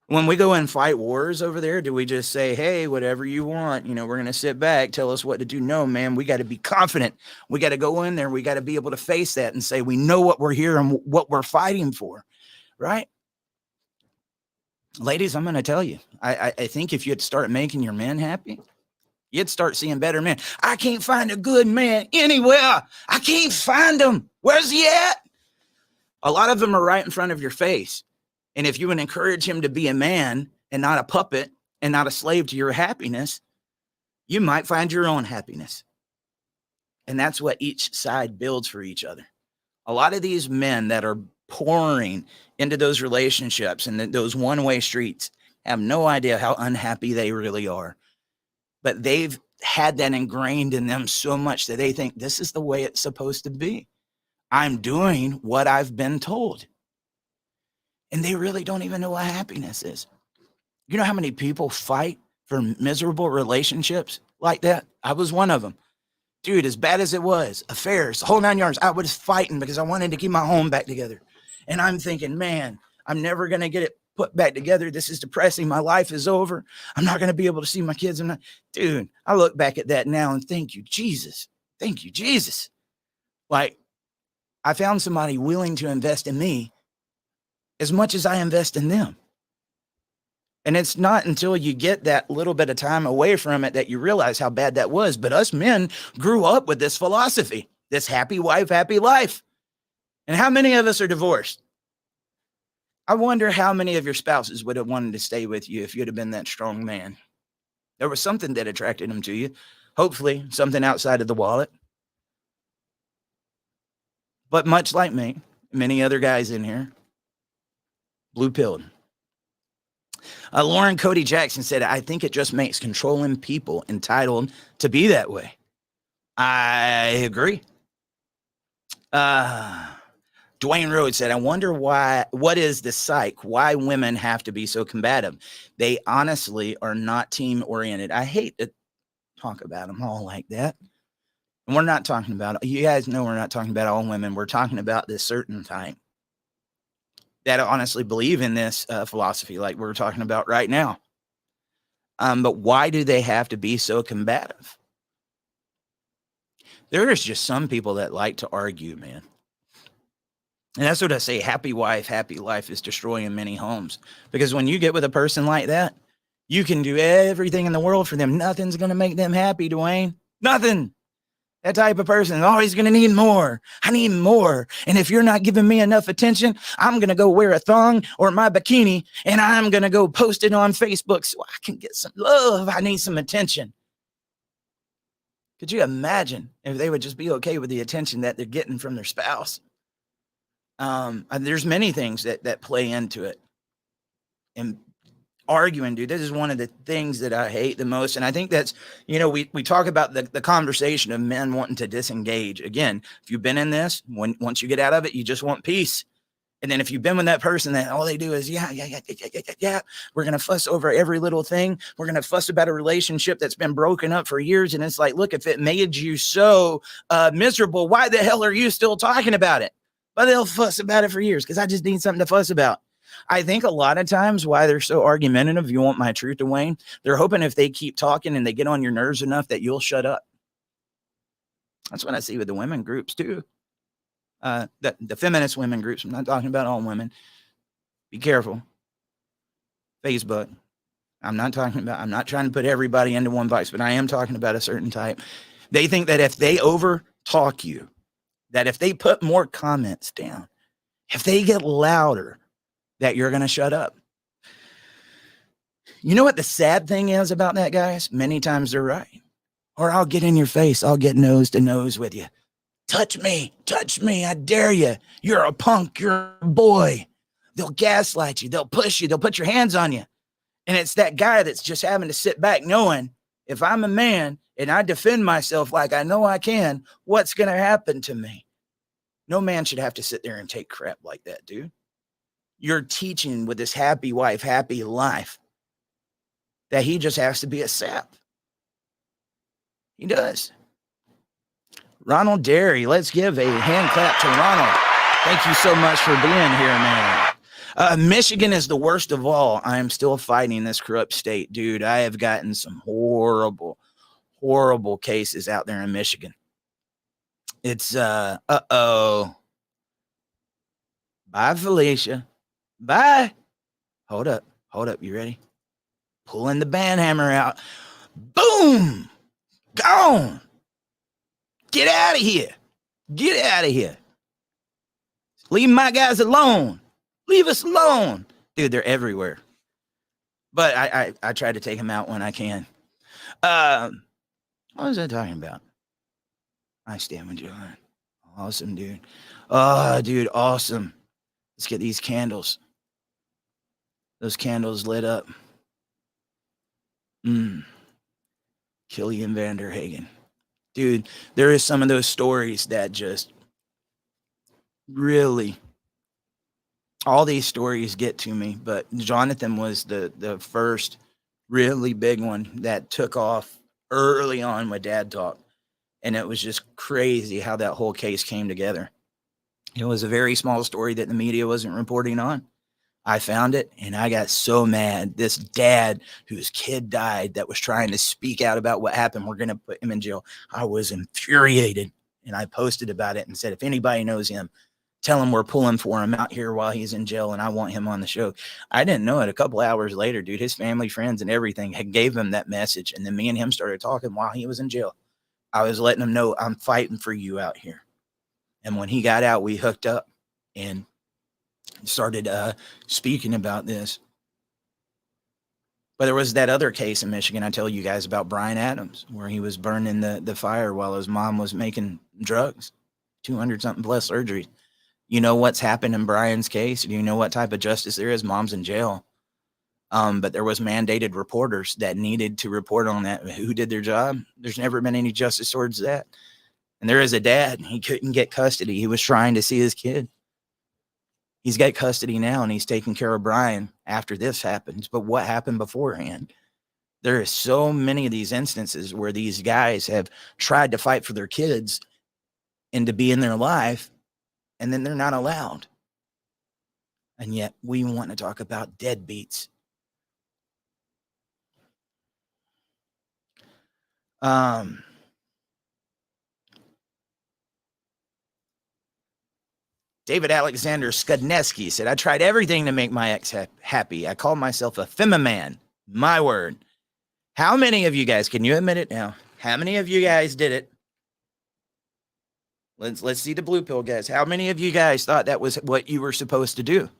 When we go and fight wars over there, do we just say, hey, whatever you want, we're going to sit back, tell us what to do? No, man, we got to be confident. We got to go in there. We got to be able to face that and say, we know what we're here and what we're fighting for, right? Ladies, I'm going to tell you, I think if you'd start making your men happy, you'd start seeing better men. I can't find a good man anywhere. I can't find him. Where's he at? A lot of them are right in front of your face. And if you would encourage him to be a man and not a puppet and not a slave to your happiness, you might find your own happiness. And that's what each side builds for each other. A lot of these men that are pouring into those relationships and those one-way streets have no idea how unhappy they really are. But they've had that ingrained in them so much that they think this is the way it's supposed to be. I'm doing what I've been told. And they really don't even know what happiness is. You know how many people fight for miserable relationships like that? I was one of them. Dude, as bad as it was, affairs, the whole 9 yards, I was fighting because I wanted to keep my home back together. And I'm thinking, man, I'm never going to get it put back together. This is depressing. My life is over. I'm not going to be able to see my kids. Dude, I look back at that now and thank you, Jesus. Thank you, Jesus. Like, I found somebody willing to invest in me as much as I invest in them. And it's not until you get that little bit of time away from it that you realize how bad that was. But us men grew up with this philosophy, this happy wife, happy life. And how many of us are divorced? I wonder how many of your spouses would have wanted to stay with you if you'd have been that strong man. There was something that attracted them to you. Hopefully something outside of the wallet. But much like me, many other guys in here, blue-pilled. Lauren Cody Jackson said, I think it just makes controlling people entitled to be that way. I agree. Dwayne Rhodes said, I wonder what is the psych? Why women have to be so combative? They honestly are not team oriented. I hate to talk about them all like that. And we're not talking about, you guys know we're not talking about all women. We're talking about this certain type that honestly believe in this philosophy like we're talking about right now. But why do they have to be so combative? There is just some people that like to argue, man. And that's what I say. Happy wife, happy life is destroying many homes. Because when you get with a person like that, you can do everything in the world for them. Nothing's going to make them happy, Dwayne. Nothing. That type of person is always going to need more. I need more. And if you're not giving me enough attention, I'm going to go wear a thong or my bikini and I'm going to go post it on Facebook so I can get some love. I need some attention. Could you imagine if they would just be okay with the attention that they're getting from their spouse? There's many things that play into it. And arguing, dude, this is one of the things that I hate the most. And I think that's, we talk about the conversation of men wanting to disengage. Again, if you've been in this, once you get out of it, you just want peace. And then if you've been with that person that all they do is, yeah, we're going to fuss over every little thing. We're going to fuss about a relationship that's been broken up for years. And it's like, look, if it made you so miserable, why the hell are you still talking about it? But they'll fuss about it for years because I just need something to fuss about. I think a lot of times why they're so argumentative, you want my truth, Dwayne, they're hoping if they keep talking and they get on your nerves enough that you'll shut up. That's what I see with the women groups too. The feminist women groups. I'm not talking about all women. Be careful. Facebook. I'm not trying to put everybody into one vice, but I am talking about a certain type. They think that if they over talk you, that if they put more comments down, if they get louder, that you're going to shut up. You know what the sad thing is about that, guys? Many times they're right. Or I'll get in your face. I'll get nose to nose with you. Touch me, I dare you. You're a punk, you're a boy. They'll gaslight you, they'll push you, they'll put your hands on you. And it's that guy that's just having to sit back knowing if I'm a man and I defend myself like I know I can, what's going to happen to me? No man should have to sit there and take crap like that, dude. You're teaching with this happy wife, happy life, that he just has to be a sap. He does. Ronald Derry, let's give a hand clap to Ronald. Thank you so much for being here, man. Michigan is the worst of all. I am still fighting this corrupt state, dude. I have gotten some horrible, horrible cases out there in Michigan. It's, uh-oh. Bye, Felicia. Bye. Hold up. You ready? Pulling the band hammer out. Boom. Gone. Get out of here. Get out of here. Leave my guys alone. Leave us alone. Dude, they're everywhere. But I try to take them out when I can. What was I talking about? I stand with you. Awesome, dude. Oh, dude, awesome. Let's get these candles. Those candles lit up. Killian Vanderhagen. Dude, there is some of those stories that just really, all these stories get to me, but Jonathan was the first really big one that took off early on with Dad Talk. And it was just crazy how that whole case came together. It was a very small story that the media wasn't reporting on. I found it and I got so mad. This dad whose kid died that was trying to speak out about what happened, we're going to put him in jail. I was infuriated and I posted about it and said, if anybody knows him, tell him we're pulling for him out here while he's in jail and I want him on the show. I didn't know it. A couple hours later, dude, his family, friends and everything had gave him that message. And then me and him started talking while he was in jail. I was letting him know I'm fighting for you out here. And when he got out, we hooked up and started speaking about this. But there was that other case in Michigan I tell you guys about, Brian Adams, where he was burned in the fire while his mom was making drugs, 200 something plus surgeries. You know what's happened in Brian's case? Do you know what type of justice there is? Mom's in jail. But there was mandated reporters that needed to report on that. Who did their job? There's never been any justice towards that. And there is a dad. He couldn't get custody. He was trying to see his kid. He's got custody now, and he's taking care of Brian after this happens. But what happened beforehand? There are so many of these instances where these guys have tried to fight for their kids and to be in their life, and then they're not allowed. And yet we want to talk about deadbeats. David Alexander Skudneski said, I tried everything to make my ex happy. I call myself a femiman. My word. How many of you guys, can you admit it now? How many of you guys did it? Let's see the blue pill, guys. How many of you guys thought that was what you were supposed to do?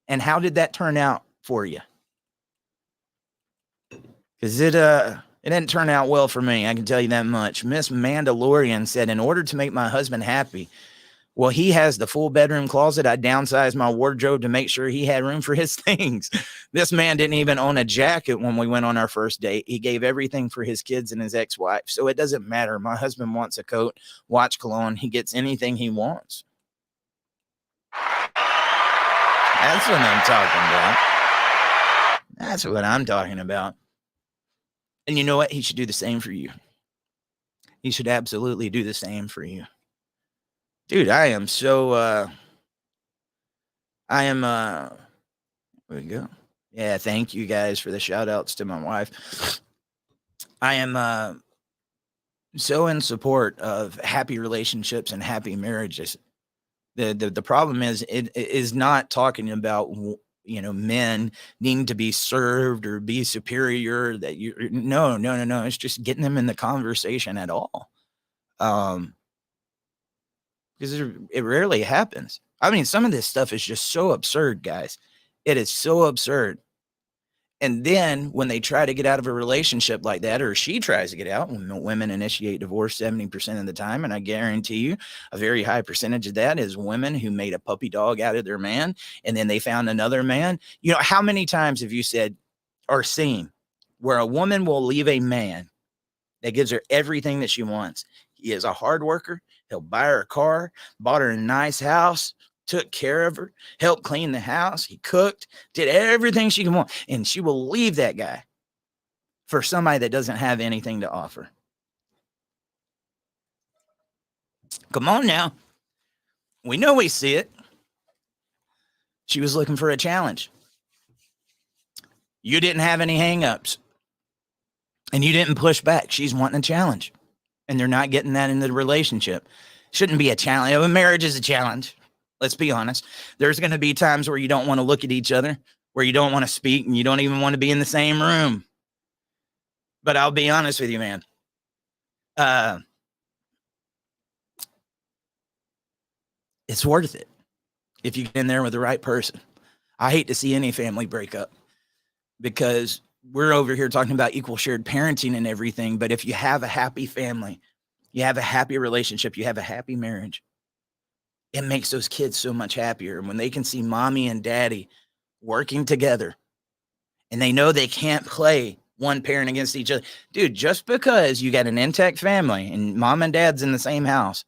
And how did that turn out for you? Because it didn't turn out well for me. I can tell you that much. Miss Mandalorian said, in order to make my husband happy, well, he has the full bedroom closet. I downsized my wardrobe to make sure he had room for his things. This man didn't even own a jacket when we went on our first date. He gave everything for his kids and his ex-wife. So it doesn't matter. My husband wants a coat, watch, cologne. He gets anything he wants. That's what I'm talking about. That's what I'm talking about. And you know what? He should do the same for you. He should absolutely do the same for you. Dude, I am so, there we go. Yeah, thank you guys for the shout outs to my wife. I am so in support of happy relationships and happy marriages. The problem is, it is not talking about, you know, men needing to be served or be superior. That you no. It's just getting them in the conversation at all. Because it rarely happens. I mean, some of this stuff is just so absurd, guys. It is so absurd. And then when they try to get out of a relationship like that, or she tries to get out, when women initiate divorce 70% of the time, and I guarantee you a very high percentage of that is women who made a puppy dog out of their man, and then they found another man. You know, how many times have you said or seen where a woman will leave a man that gives her everything that she wants? He is a hard worker. He'll buy her a car, bought her a nice house, took care of her, helped clean the house. He cooked, did everything she can want. And she will leave that guy for somebody that doesn't have anything to offer. Come on now. We know we see it. She was looking for a challenge. You didn't have any hangups. And you didn't push back. She's wanting a challenge. And they're not getting that in the relationship. Shouldn't be a challenge. A marriage is a challenge. Let's be honest. There's going to be times where you don't want to look at each other, where you don't want to speak, and you don't even want to be in the same room. But I'll be honest with you, man. It's worth it if you get in there with the right person. I hate to see any family break up, because we're over here talking about equal shared parenting and everything. But if you have a happy family, you have a happy relationship, you have a happy marriage, it makes those kids so much happier. And when they can see mommy and daddy working together, and they know they can't play one parent against each other. Dude, just because you got an intact family and mom and dad's in the same house,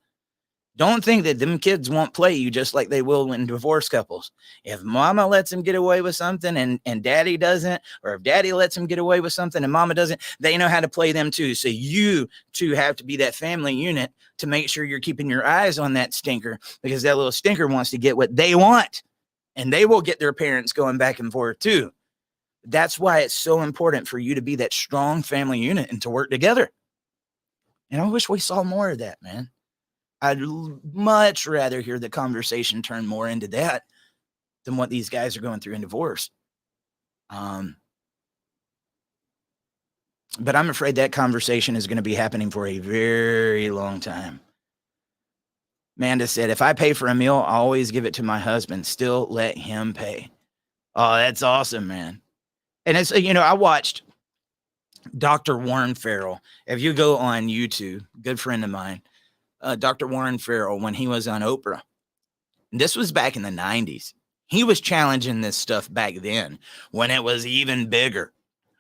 don't think that them kids won't play you just like they will in divorced couples. If mama lets him get away with something and daddy doesn't, or if daddy lets him get away with something and mama doesn't, they know how to play them too. So you two have to be that family unit to make sure you're keeping your eyes on that stinker, because that little stinker wants to get what they want, and they will get their parents going back and forth too. That's why it's so important for you to be that strong family unit and to work together. And I wish we saw more of that, man. I'd much rather hear the conversation turn more into that than what these guys are going through in divorce. But I'm afraid that conversation is going to be happening for a very long time. Amanda said, if I pay for a meal, I always give it to my husband. Still let him pay. Oh, that's awesome, man. And it's, I watched Dr. Warren Farrell. If you go on YouTube, good friend of mine, Dr. Warren Farrell, when he was on Oprah, this was back in the 90s. He was challenging this stuff back then when it was even bigger.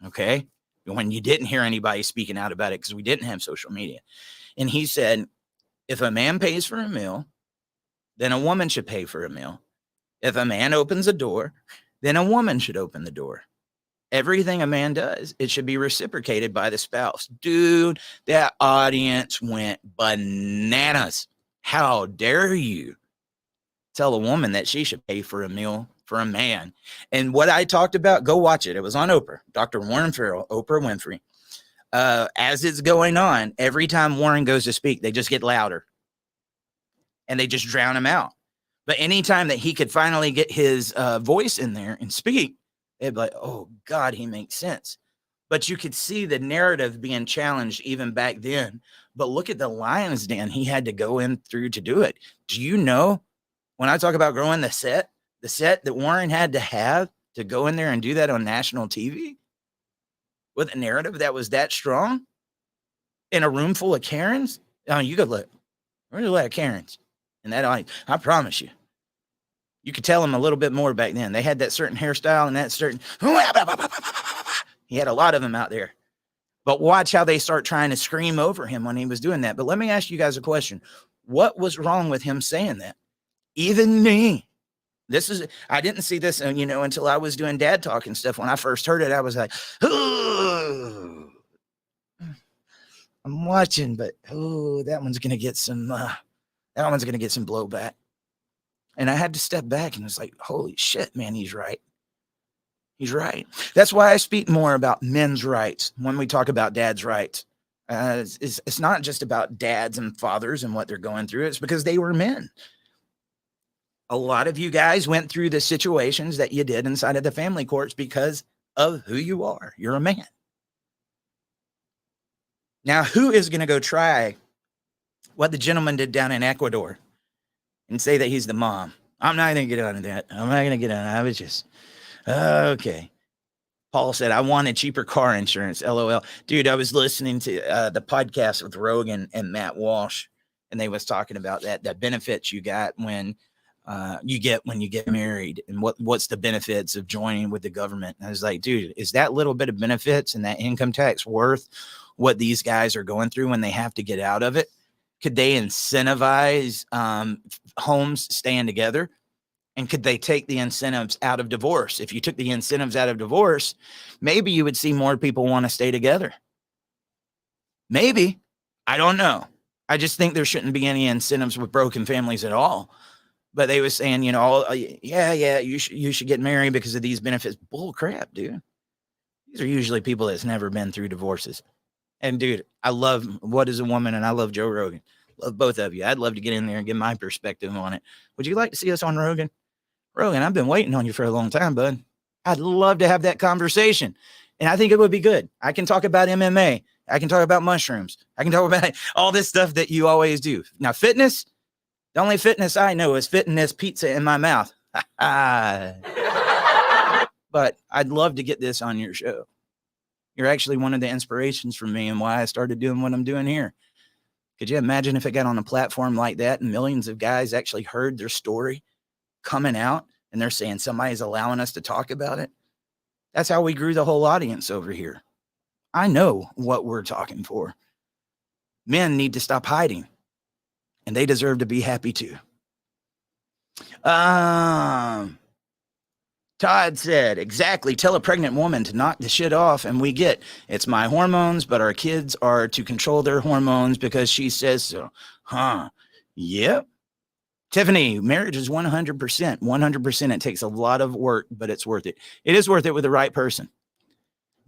Okay. When you didn't hear anybody speaking out about it because we didn't have social media. And he said, if a man pays for a meal, then a woman should pay for a meal. If a man opens a door, then a woman should open the door. Everything a man does, it should be reciprocated by the spouse. Dude, that audience went bananas. How dare you tell a woman that she should pay for a meal for a man? And what I talked about, go watch it. It was on Oprah, Dr. Warren Farrell, Oprah Winfrey. As it's going on, every time Warren goes to speak, they just get louder and they just drown him out. But anytime that he could finally get his voice in there and speak, they'd be like, oh God, he makes sense. But you could see the narrative being challenged even back then. But look at the lion's den he had to go in through to do it. Do you know, when I talk about growing the set that Warren had to have to go in there and do that on national TV with a narrative that was that strong in a room full of Karens? Oh, you could look. There's a lot of Karens in that audience. I promise you. You could tell them a little bit more back then. They had that certain hairstyle and that certain. He had a lot of them out there. But watch how they start trying to scream over him when he was doing that. But let me ask you guys a question. What was wrong with him saying that? Even me. I didn't see this, until I was doing dad talk and stuff. When I first heard it, I was like, oh, I'm watching, but that one's going to get some blowback. And I had to step back and was like, holy shit, man, he's right. He's right. That's why I speak more about men's rights when we talk about dad's rights. It's not just about dads and fathers and what they're going through. It's because they were men. A lot of you guys went through the situations that you did inside of the family courts because of who you are. You're a man. Now, who is going to go try what the gentleman did down in Ecuador and say that he's the mom? I'm not going to get on that. I was just, okay. Paul said, I wanted cheaper car insurance. LOL. Dude, I was listening to the podcast with Rogan and Matt Walsh, and they was talking about that benefits you got when you get married, and what's the benefits of joining with the government. And I was like, dude, is that little bit of benefits and that income tax worth what these guys are going through when they have to get out of it? Could they incentivize homes staying together? And could they take the incentives out of divorce? If you took the incentives out of divorce, maybe you would see more people want to stay together. Maybe. I don't know. I just think there shouldn't be any incentives with broken families at all. But they were saying, you should get married because of these benefits. Bull crap, dude. These are usually people that's never been through divorces. And dude, I love What Is a Woman, and I love Joe Rogan. Love both of you. I'd love to get in there and get my perspective on it. Would you like to see us on Rogan? Rogan, I've been waiting on you for a long time, bud. I'd love to have that conversation. And I think it would be good. I can talk about MMA. I can talk about mushrooms. I can talk about all this stuff that you always do. Now, fitness, the only fitness I know is fitting this pizza in my mouth. But I'd love to get this on your show. You're actually one of the inspirations for me and why I started doing what I'm doing here. Could you imagine if it got on a platform like that and millions of guys actually heard their story coming out and they're saying somebody's allowing us to talk about it? That's how we grew the whole audience over here. I know what we're talking for. Men need to stop hiding, and they deserve to be happy too. Todd said, exactly. Tell a pregnant woman to knock the shit off, and we get it's my hormones, but our kids are to control their hormones because she says so. Huh? Yep. Tiffany, marriage is 100%. 100%. It takes a lot of work, but it's worth it. It is worth it with the right person.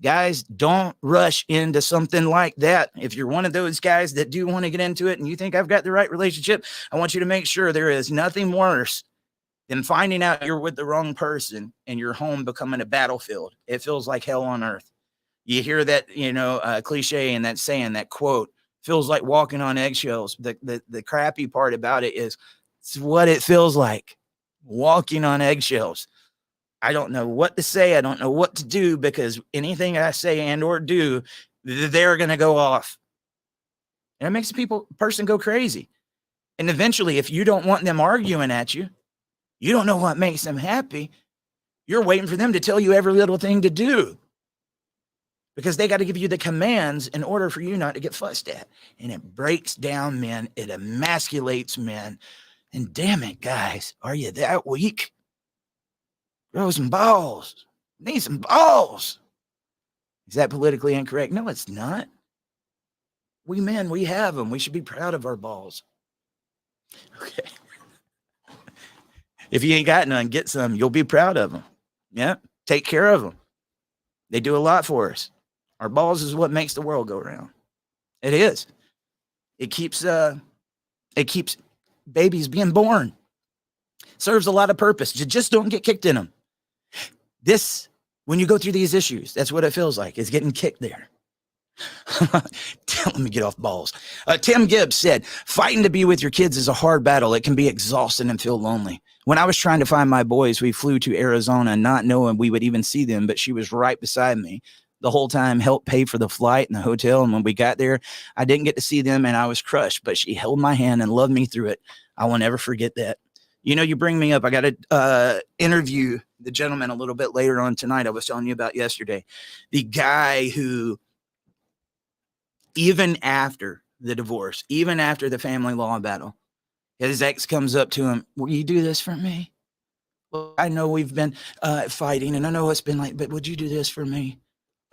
Guys, don't rush into something like that. If you're one of those guys that do want to get into it and you think I've got the right relationship, I want you to make sure there is nothing worse than finding out you're with the wrong person and your home becoming a battlefield. It feels like hell on earth. You hear that, cliche and that saying, that quote, feels like walking on eggshells. The crappy part about it is it's what it feels like, walking on eggshells. I don't know what to say. I don't know what to do, because anything I say and or do, they're going to go off. And it makes the person go crazy. And eventually, if you don't want them arguing at you, you don't know what makes them happy. You're waiting for them to tell you every little thing to do, because they got to give you the commands in order for you not to get fussed at. And it breaks down men. It emasculates men. And damn it, guys, are you that weak? Grow some balls. Need some balls. Is that politically incorrect? No, it's not. We men, we have them. We should be proud of our balls. Okay. If you ain't got none, get some. You'll be proud of them. Yeah. Take care of them. They do a lot for us. Our balls is what makes the world go round. It is. It keeps babies being born. Serves a lot of purpose. You just don't get kicked in them. When you go through these issues, that's what it feels like, is getting kicked there. Let me get off balls. Tim Gibbs said, fighting to be with your kids is a hard battle. It can be exhausting and feel lonely. When I was trying to find my boys, we flew to Arizona not knowing we would even see them, but she was right beside me the whole time, helped pay for the flight and the hotel. And when we got there, I didn't get to see them and I was crushed, but she held my hand and loved me through it. I will never forget that. You know, you bring me up. I got to interview the gentleman a little bit later on tonight I was telling you about yesterday. The guy who, even after the divorce, even after the family law battle, his ex comes up to him, will you do this for me? Well, I know we've been fighting, and I know it's been like, but would you do this for me?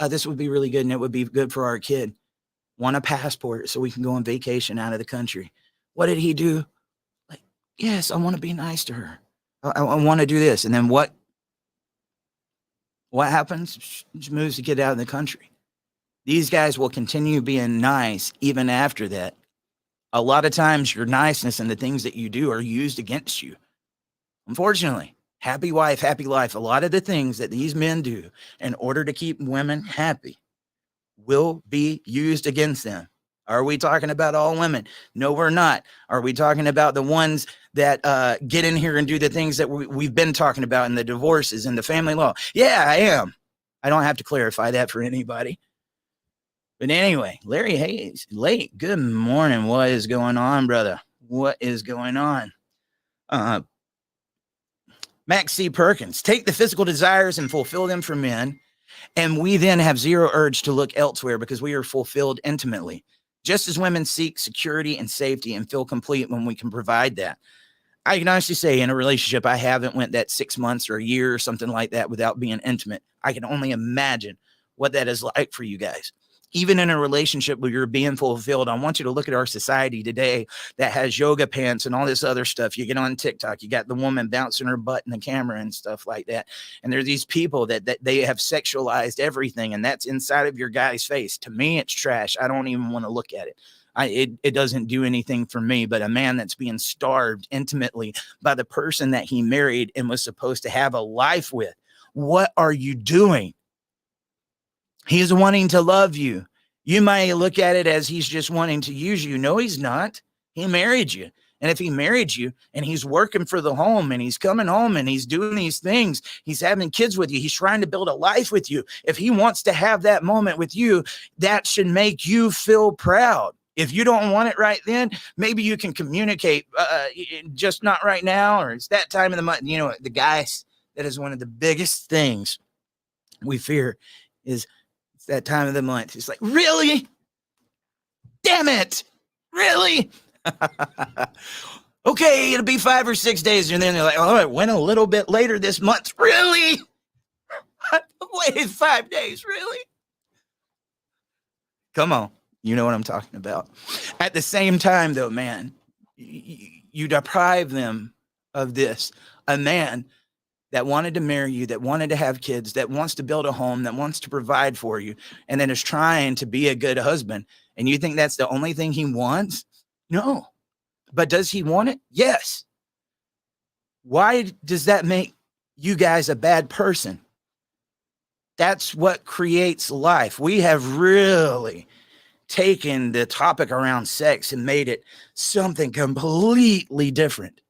This would be really good, and it would be good for our kid. Want a passport so we can go on vacation out of the country. What did he do? Like, yes, I want to be nice to her. I want to do this. And then what happens? She moves to get out of the country. These guys will continue being nice even after that. A lot of times your niceness and the things that you do are used against you. Unfortunately, happy wife, happy life. A lot of the things that these men do in order to keep women happy will be used against them. Are we talking about all women? No, we're not. Are we talking about the ones that get in here and do the things that we've been talking about in the divorces and the family law? Yeah, I am. I don't have to clarify that for anybody. But anyway, Larry Hayes, late. Good morning. What is going on, brother? What is going on? Max C. Perkins, take the physical desires and fulfill them for men, and we then have zero urge to look elsewhere because we are fulfilled intimately. Just as women seek security and safety and feel complete when we can provide that. I can honestly say in a relationship, I haven't went that 6 months or a year or something like that without being intimate. I can only imagine what that is like for you guys. Even in a relationship where you're being fulfilled, I want you to look at our society today that has yoga pants and all this other stuff. You get on TikTok, you got the woman bouncing her butt in the camera and stuff like that. And there are these people that they have sexualized everything, and that's inside of your guy's face. To me, it's trash. I don't even want to look at it. It doesn't do anything for me. But a man that's being starved intimately by the person that he married and was supposed to have a life with, what are you doing? He's wanting to love you. You might look at it as he's just wanting to use you. No, he's not. He married you. And if he married you and he's working for the home and he's coming home and he's doing these things, he's having kids with you, he's trying to build a life with you. If he wants to have that moment with you, that should make you feel proud. If you don't want it right then, maybe you can communicate, just not right now, or it's that time of the month. You know, the guys, that is one of the biggest things we fear is that time of the month. It's like, really? Damn it. Really? Okay, it'll be 5 or 6 days. And then they're like, oh, it went a little bit later this month. Really? I waited 5 days. Really? Come on. You know what I'm talking about. At the same time, though, man, you deprive them of this. A man that wanted to marry you, that wanted to have kids, that wants to build a home, that wants to provide for you, and then is trying to be a good husband. And you think that's the only thing he wants? No. But does he want it? Yes. Why does that make you guys a bad person? That's what creates life. We have really taken the topic around sex and made it something completely different.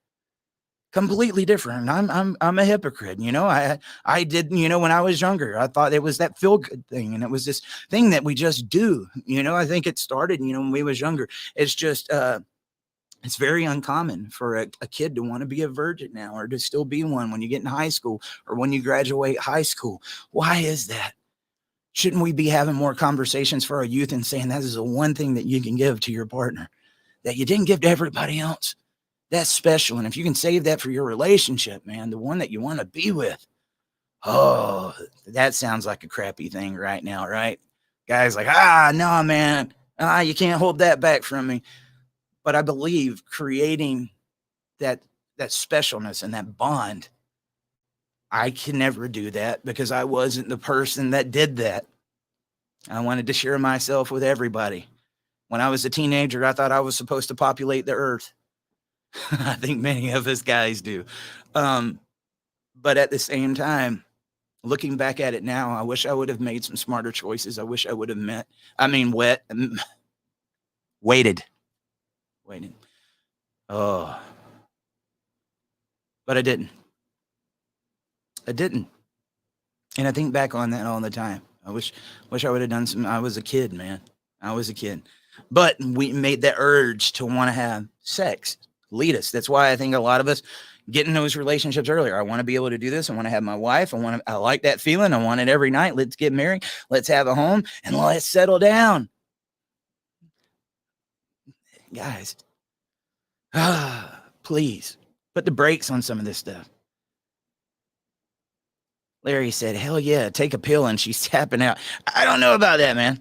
Completely different. And I'm a hypocrite. You know, I did, you know, when I was younger, I thought it was that feel good thing. And it was this thing that we just do. You know, I think it started, you know, when we was younger. It's just, it's very uncommon for a kid to want to be a virgin now, or to still be one when you get in high school or when you graduate high school. Why is that? Shouldn't we be having more conversations for our youth and saying that is the one thing that you can give to your partner that you didn't give to everybody else? That's special. And if you can save that for your relationship, man, the one that you want to be with, oh, that sounds like a crappy thing right now, right? Guys like, no, man, you can't hold that back from me. But I believe creating that specialness and that bond, I can never do that because I wasn't the person that did that. I wanted to share myself with everybody. When I was a teenager, I thought I was supposed to populate the earth. I think many of us guys do. But at the same time, looking back at it now, I wish I would have made some smarter choices. I wish I would have waited. Oh, but I didn't. And I think back on that all the time. I wish I would have done some. I was a kid, man. But we made that urge to want to have sex lead us. That's why I think a lot of us get in those relationships earlier. I want to be able to do this. I want to have my wife. I like that feeling. I want it every night. Let's get married. Let's have a home and let's settle down. Guys, please put the brakes on some of this stuff. Larry said, hell yeah, take a pill and she's tapping out. I don't know about that, man.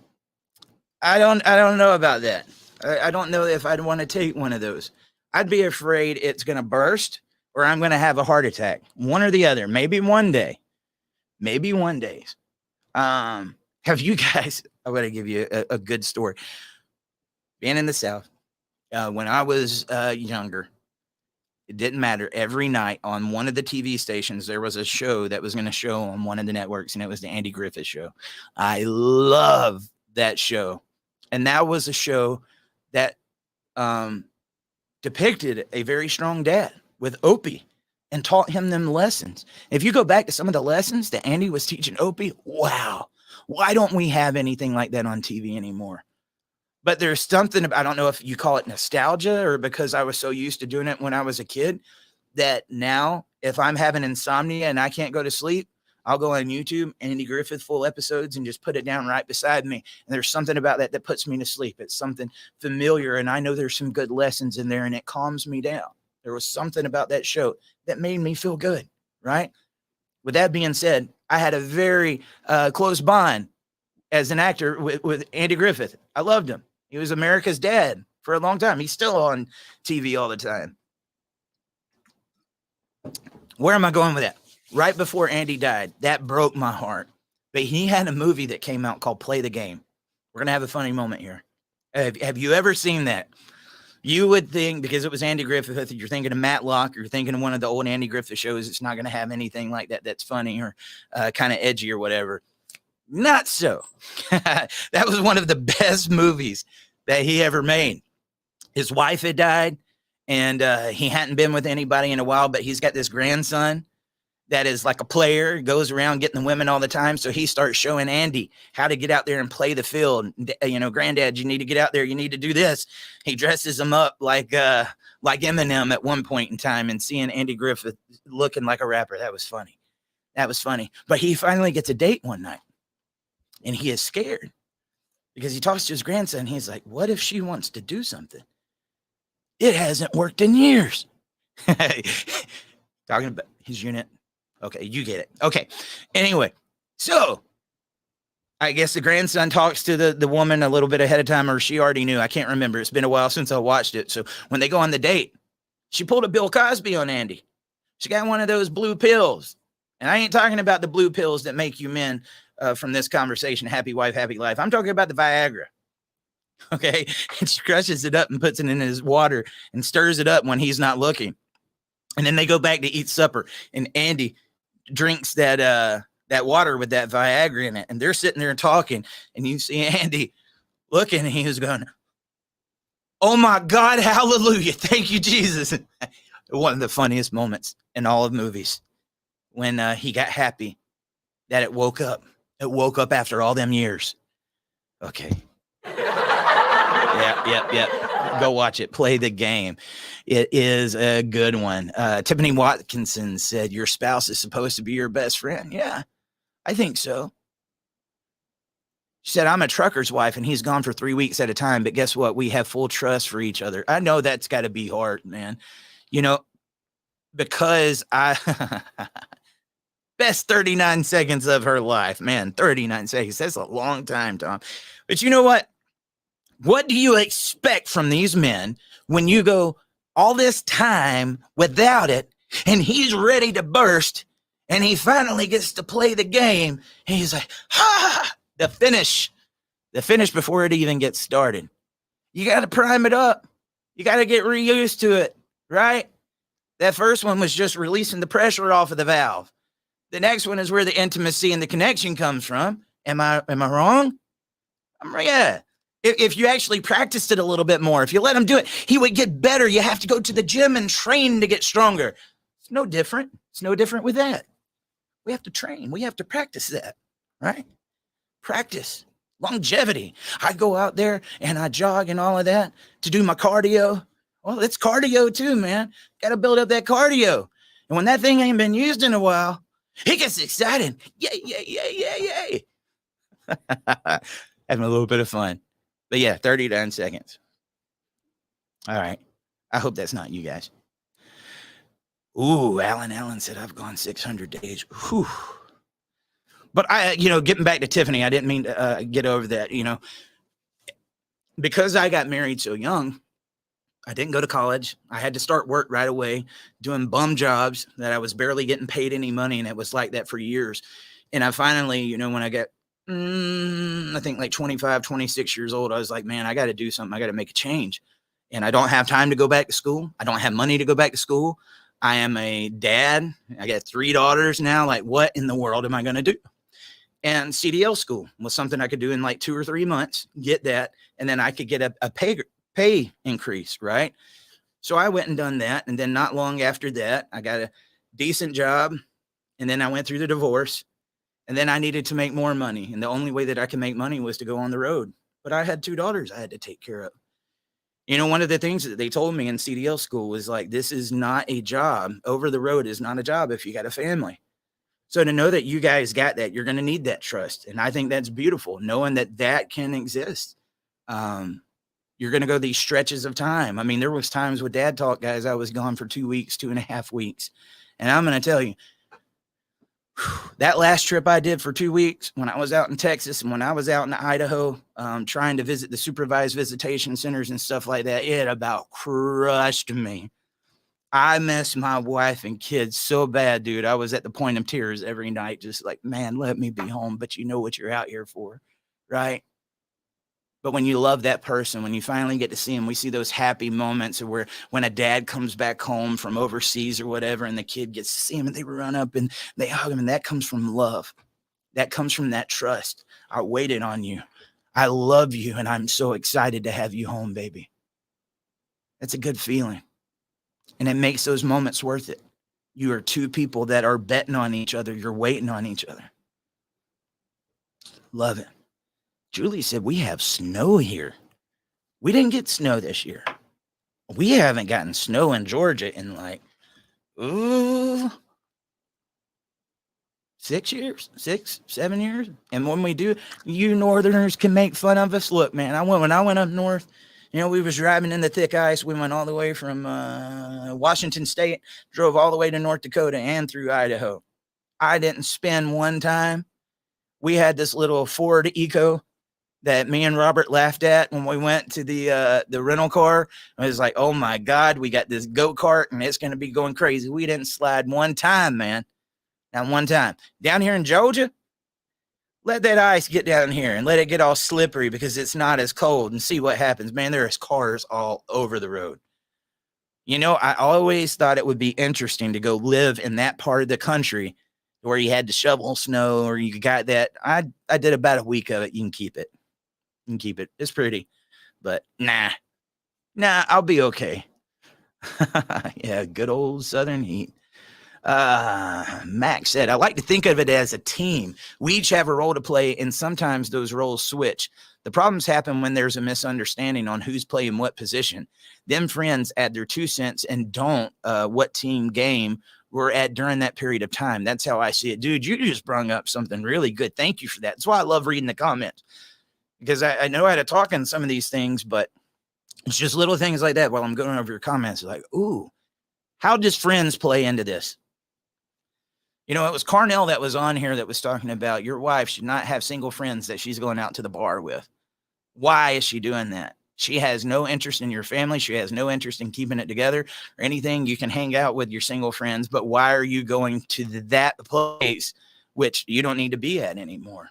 I don't know about that. I don't know if I'd want to take one of those. I'd be afraid it's going to burst or I'm going to have a heart attack. One or the other. Maybe one day. Have you guys, I'm going to give you a good story. Being in the South, when I was younger, it didn't matter. Every night on one of the TV stations, there was a show that was going to show on one of the networks, and it was the Andy Griffith Show. I love that show. And that was a show that depicted a very strong dad with Opie and taught him them lessons. If you go back to some of the lessons that Andy was teaching Opie, wow, why don't we have anything like that on TV anymore? But there's something, I don't know if you call it nostalgia or because I was so used to doing it when I was a kid, that now if I'm having insomnia and I can't go to sleep, I'll go on YouTube, Andy Griffith full episodes, and just put it down right beside me. And there's something about that that puts me to sleep. It's something familiar, and I know there's some good lessons in there, and it calms me down. There was something about that show that made me feel good, right? With that being said, I had a very close bond as an actor with Andy Griffith. I loved him. He was America's dad for a long time. He's still on TV all the time. Where am I going with that? Right before Andy died, that broke my heart. But he had a movie that came out called Play the Game. We're going to have a funny moment here. Have you ever seen that? You would think, because it was Andy Griffith, you're thinking of Matlock, you're thinking of one of the old Andy Griffith shows, it's not going to have anything like that that's funny or kind of edgy or whatever. Not so. That was one of the best movies that he ever made. His wife had died, and he hadn't been with anybody in a while, but he's got this grandson that is like a player, goes around getting the women all the time. So he starts showing Andy how to get out there and play the field. You know, granddad, you need to get out there. You need to do this. He dresses him up like Eminem at one point in time, and seeing Andy Griffith looking like a rapper. That was funny. But he finally gets a date one night, and he is scared because he talks to his grandson. He's like, what if she wants to do something? It hasn't worked in years. Talking about his unit. Okay, you get it. Okay. Anyway, so I guess the grandson talks to the woman a little bit ahead of time, or she already knew. I can't remember. It's been a while since I watched it. So when they go on the date, she pulled a Bill Cosby on Andy. She got one of those blue pills. And I ain't talking about the blue pills that make you men from this conversation, happy wife, happy life. I'm talking about the Viagra. Okay. And she crushes it up and puts it in his water and stirs it up when he's not looking. And then they go back to eat supper, and Andy drinks that water with that Viagra in it, and they're sitting there talking, and you see Andy looking, and he was going, "Oh my God, hallelujah. Thank you, Jesus." One of the funniest moments in all of movies when he got happy that it woke up. It woke up after all them years. Okay. Yep. Go watch it. Play the game. It is a good one. Tiffany Watkinson said, "Your spouse is supposed to be your best friend." Yeah, I think so. She said, "I'm a trucker's wife and he's gone for 3 weeks at a time, but guess what? We have full trust for each other." I know that's got to be hard, man. Because best 39 seconds of her life, man. 39 seconds. That's a long time, Tom. But you know what? What do you expect from these men when you go all this time without it and he's ready to burst and he finally gets to play the game and he's like, the finish before it even gets started. You got to prime it up. You got to get reused to it, right? That first one was just releasing the pressure off of the valve. The next one is where the intimacy and the connection comes from. Am I wrong? Yeah. If you actually practiced it a little bit more, if you let him do it, he would get better. You have to go to the gym and train to get stronger. It's no different. It's no different with that. We have to train. We have to practice that, right? Practice. Longevity. I go out there and I jog and all of that to do my cardio. Well, it's cardio too, man. Got to build up that cardio. And when that thing ain't been used in a while, he gets excited. Yay. Having a little bit of fun. But yeah, 39 seconds. All right. I hope that's not you guys. Ooh, Allen said, "I've gone 600 days. Whew." But getting back to Tiffany, I didn't mean to get over that, because I got married so young. I didn't go to college. I had to start work right away, doing bum jobs that I was barely getting paid any money. And it was like that for years. And I finally, when I got, I think like 25, 26 years old, I was like, man, I got to do something. I got to make a change. And I don't have time to go back to school. I don't have money to go back to school. I am a dad. I got 3 daughters now. Like, what in the world am I going to do? And CDL school was something I could do in like 2 or 3 months, get that. And then I could get a pay increase, right? So I went and done that. And then not long after that, I got a decent job. And then I went through the divorce. And then I needed to make more money. And the only way that I could make money was to go on the road. But I had 2 daughters I had to take care of. One of the things that they told me in CDL school was like, this is not a job. Over the road is not a job if you got a family. So to know that you guys got that, you're going to need that trust. And I think that's beautiful, knowing that that can exist. You're going to go these stretches of time. I mean, there was times with Dad Talk, guys, I was gone for 2 weeks, 2.5 weeks. And I'm going to tell you, that last trip I did for 2 weeks when I was out in Texas and when I was out in Idaho, trying to visit the supervised visitation centers and stuff like that, it about crushed me. I miss my wife and kids so bad, dude. I was at the point of tears every night, just like, man, let me be home. But you know what you're out here for, right? But when you love that person, when you finally get to see them, we see those happy moments where when a dad comes back home from overseas or whatever, and the kid gets to see him and they run up and they hug him. And that comes from love. That comes from that trust. I waited on you. I love you. And I'm so excited to have you home, baby. That's a good feeling. And it makes those moments worth it. You are 2 people that are betting on each other. You're waiting on each other. Love it. Julie said, we have snow here. We didn't get snow this year. We haven't gotten snow in Georgia in like, 6 years, 6, 7 years. And when we do, you Northerners can make fun of us. Look, man, when I went up north, we was driving in the thick ice. We went all the way from Washington State, drove all the way to North Dakota and through Idaho. I didn't spend one time. We had this little Ford Eco that me and Robert laughed at when we went to the rental car. I was like, oh my God, we got this go-kart and it's going to be going crazy. We didn't slide one time, man. Not one time. Down here in Georgia, let that ice get down here and let it get all slippery because it's not as cold and see what happens. Man, there's cars all over the road. I always thought it would be interesting to go live in that part of the country where you had to shovel snow or you got that. I did about a week of it. You can keep it. and keep it. It's pretty, but nah, I'll be okay. Yeah, good old Southern heat. Max said, I like to think of it as a team. We each have a role to play, and sometimes those roles switch. The problems happen when there's a misunderstanding on who's playing what position. Them friends add their 2 cents and don't what team game we're at during that period of time. That's how I see it. Dude, you just brought up something really good. Thank you for that. That's why I love reading the comments, because I know how to talk in some of these things, but it's just little things like that while I'm going over your comments. Like, ooh, how does friends play into this? You know, it was Carnell that was on here that was talking about your wife should not have single friends that she's going out to the bar with. Why is she doing that? She has no interest in your family. She has no interest in keeping it together or anything. You can hang out with your single friends, but why are you going to that place which you don't need to be at anymore?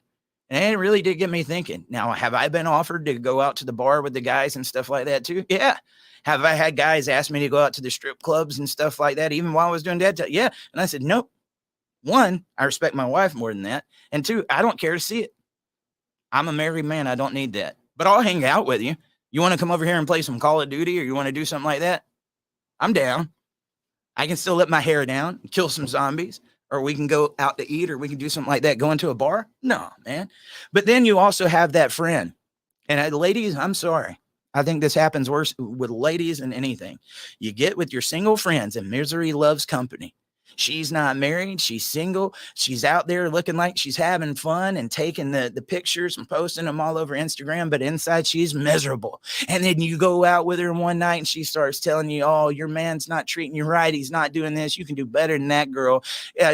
And it really did get me thinking. Now, have I been offered to go out to the bar with the guys and stuff like that too? Yeah. Have I had guys ask me to go out to the strip clubs and stuff like that, even while I was doing that? Yeah. And I said, nope. One, I respect my wife more than that. And two, I don't care to see it. I'm a married man. I don't need that. But I'll hang out with you. You want to come over here and play some Call of Duty, or you want to do something like that? I'm down. I can still let my hair down, kill some zombies, or we can go out to eat, or we can do something like that. Go into a bar? No, man. But then you also have that friend. And ladies, I'm sorry. I think this happens worse with ladies than anything. You get with your single friends, and misery loves company. She's not married. She's single. She's out there looking like she's having fun and taking the pictures and posting them all over Instagram. But inside, she's miserable. And then you go out with her one night and she starts telling you, oh, your man's not treating you right. He's not doing this. You can do better than that, girl.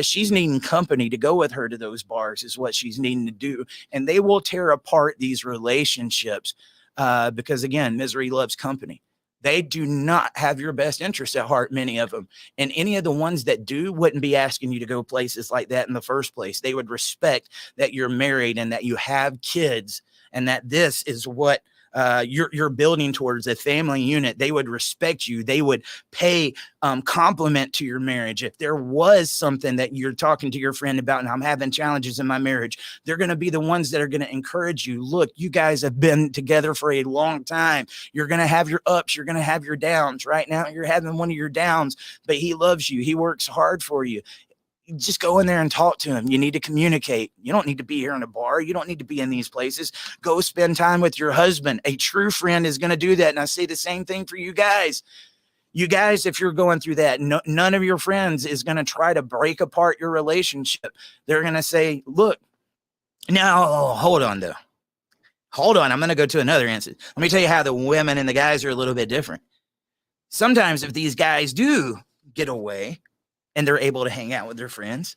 She's needing company to go with her to those bars is what she's needing to do. And they will tear apart these relationships because, again, misery loves company. They do not have your best interests at heart, many of them. And any of the ones that do wouldn't be asking you to go places like that in the first place. They would respect that you're married and that you have kids and that this is what you're building towards, a family unit. They would respect you. They would pay compliment to your marriage. If there was something that you're talking to your friend about and I'm having challenges in my marriage, they're going to be the ones that are going to encourage you. Look, you guys have been together for a long time. You're going to have your ups. You're going to have your downs. Right now, you're having one of your downs, but he loves you. He works hard for you. Just go in there and talk to him. You need to communicate. You don't need to be here in a bar. You don't need to be in these places. Go spend time with your husband. A true friend is going to do that. And I say the same thing for you guys. You guys, if you're going through that, none of your friends is going to try to break apart your relationship. They're going to say, look, now, hold on, though. Hold on. I'm going to go to another instance. Let me tell you how the women and the guys are a little bit different. Sometimes if these guys do get away, and they're able to hang out with their friends,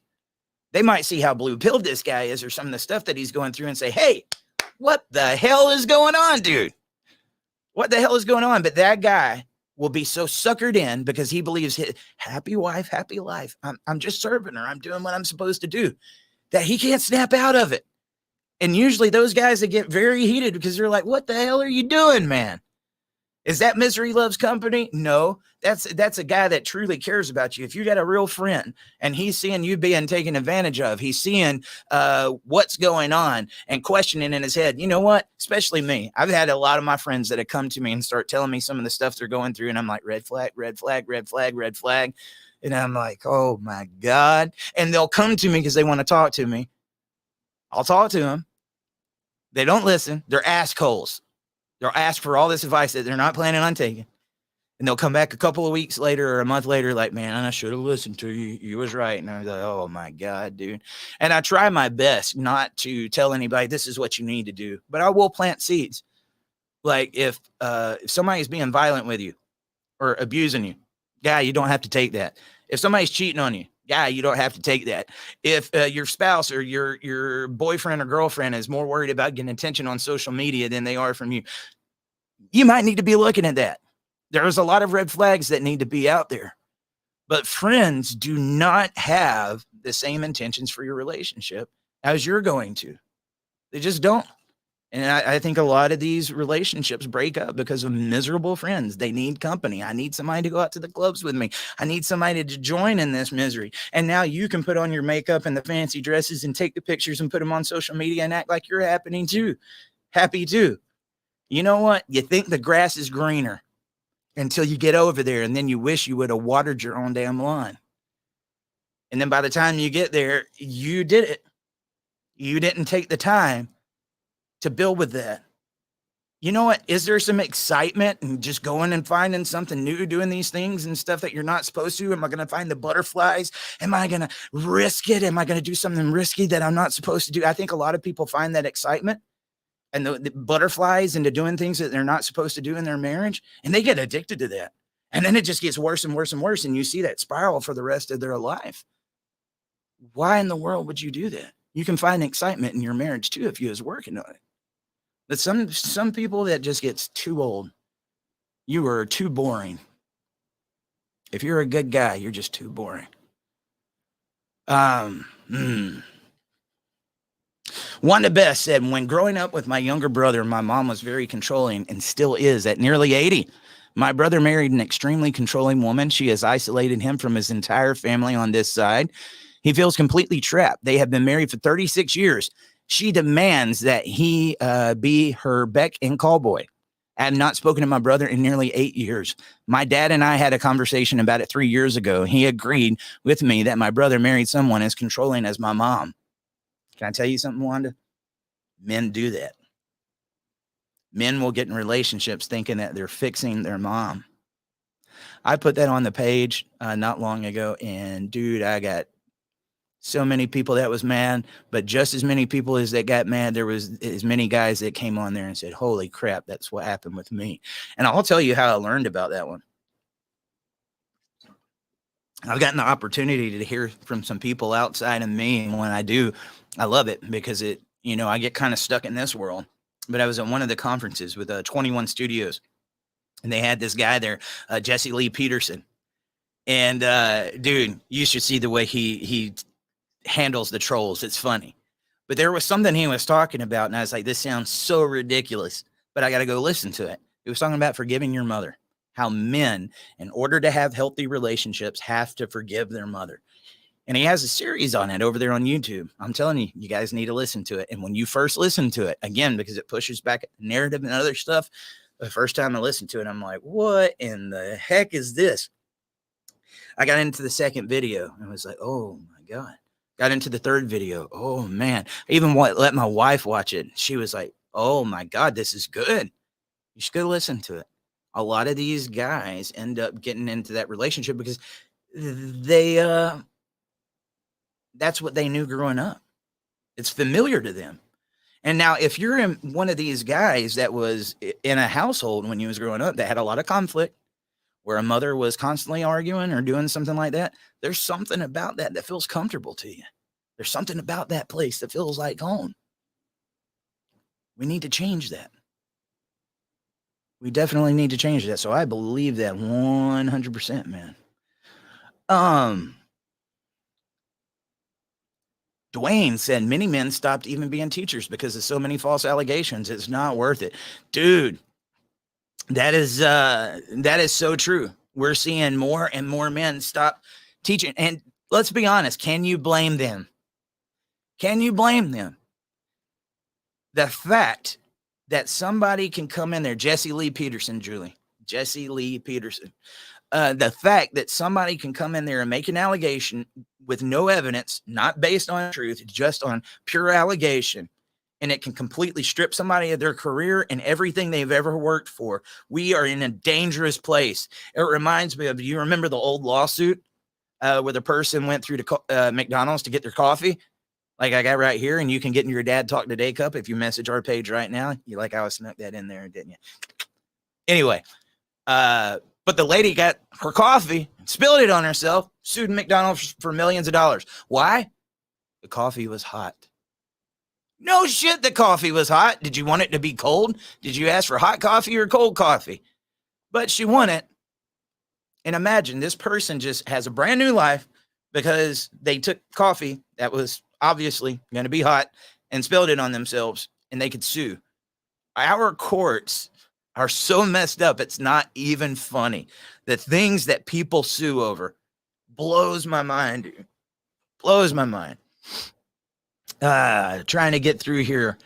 they might see how blue-pilled this guy is or some of the stuff that he's going through and say, hey, what the hell is going on, dude? What the hell is going on? But that guy will be so suckered in because he believes his happy wife, happy life. I'm just serving her. I'm doing what I'm supposed to do, that he can't snap out of it. And usually those guys that get very heated because they're like, what the hell are you doing, man? Is that misery loves company? No, that's a guy that truly cares about you. If you got a real friend and he's seeing you being taken advantage of, he's seeing what's going on and questioning in his head. You know what? Especially me. I've had a lot of my friends that have come to me and start telling me some of the stuff they're going through. And I'm like, red flag, red flag, red flag, red flag. And I'm like, oh my God. And they'll come to me because they want to talk to me. I'll talk to them. They don't listen. They're assholes. They'll ask for all this advice that they're not planning on taking. And they'll come back a couple of weeks later or a month later like, man, I should have listened to you. You was right. And I was like, oh, my God, dude. And I try my best not to tell anybody this is what you need to do. But I will plant seeds. Like if somebody's being violent with you or abusing you, guy, you don't have to take that. If somebody's cheating on you, guy, you don't have to take that. If your spouse or your boyfriend or girlfriend is more worried about getting attention on social media than they are from you, you might need to be looking at that. There's a lot of red flags that need to be out there. But friends do not have the same intentions for your relationship as you're going to. They just don't. And I think a lot of these relationships break up because of miserable friends. They need company. I need somebody to go out to the clubs with me. I need somebody to join in this misery. And now you can put on your makeup and the fancy dresses and take the pictures and put them on social media and act like you're happy too. You know what? You think the grass is greener until you get over there, and then you wish you would have watered your own damn lawn. And then by the time you get there, you did it. You didn't take the time to build with that. You know what? Is there some excitement in just going and finding something new, doing these things and stuff that you're not supposed to? Am I going to find the butterflies? Am I going to risk it? Am I going to do something risky that I'm not supposed to do? I think a lot of people find that excitement and the butterflies into doing things that they're not supposed to do in their marriage, and they get addicted to that. And then it just gets worse and worse and worse, and you see that spiral for the rest of their life. Why in the world would you do that? You can find excitement in your marriage too if you was working on it. But some people, that just gets too old. You are too boring. If you're a good guy, you're just too boring. Wanda Best said, when growing up with my younger brother, my mom was very controlling and still is at nearly 80. My brother married an extremely controlling woman. She has isolated him from his entire family on this side. He feels completely trapped. They have been married for 36 years. She demands that he be her beck and call boy. I have not spoken to my brother in nearly 8 years. My dad and I had a conversation about it 3 years ago. He agreed with me that my brother married someone as controlling as my mom. Can I tell you something, Wanda? Men do that. Men will get in relationships thinking that they're fixing their mom. I put that on the page not long ago, and dude, I got so many people that was mad, but just as many people as that got mad, there was as many guys that came on there and said, holy crap, that's what happened with me. And I'll tell you how I learned about that one. I've gotten the opportunity to hear from some people outside of me, and when I do, I love it because it, I get kind of stuck in this world. But I was at one of the conferences with 21 Studios, and they had this guy there, Jesse Lee Peterson. And dude, you should see the way he handles the trolls. It's funny. But there was something he was talking about, and I was like, this sounds so ridiculous, but I got to go listen to it. He was talking about forgiving your mother, how men, in order to have healthy relationships, have to forgive their mother. And he has a series on it over there on YouTube. I'm telling you, you guys need to listen to it. And when you first listen to it, again, because it pushes back narrative and other stuff, the first time I listened to it, I'm like, what in the heck is this? I got into the second video and was like, oh my God. Got into the third video. Oh man. I even let my wife watch it. She was like, oh my God, this is good. You should go listen to it. A lot of these guys end up getting into that relationship because they, that's what they knew growing up. It's familiar to them. And now if you're in one of these guys that was in a household when you was growing up that had a lot of conflict, where a mother was constantly arguing or doing something like that, there's something about that that feels comfortable to you. There's something about that place that feels like home. We need to change that. We definitely need to change that. So I believe that 100%, man. Dwayne said many men stopped even being teachers because of so many false allegations. It's not worth it. Dude, that is so true. We're seeing more and more men stop teaching. And let's be honest, can you blame them? Can you blame them? The fact that somebody can come in there, Jesse Lee Peterson, Julie, Jesse Lee Peterson, the fact that somebody can come in there and make an allegation with no evidence, not based on truth, just on pure allegation, and it can completely strip somebody of their career and everything they've ever worked for. We are in a dangerous place. It reminds me of, you remember the old lawsuit where the person went through to McDonald's to get their coffee? Like I got right here, and you can get in your Dad Talk Today cup if you message our page right now. You like how I snuck that in there, didn't you? Anyway, but the lady got her coffee, spilled it on herself, sued McDonald's for millions of dollars. Why? The coffee was hot. No shit, the coffee was hot. Did you want it to be cold? Did you ask for hot coffee or cold coffee? But she won it. And imagine this person just has a brand new life because they took coffee that was obviously going to be hot and spilled it on themselves, and they could sue. Our courts are so messed up, it's not even funny. The things that people sue over blows my mind, dude. Blows my mind. Trying to get through here.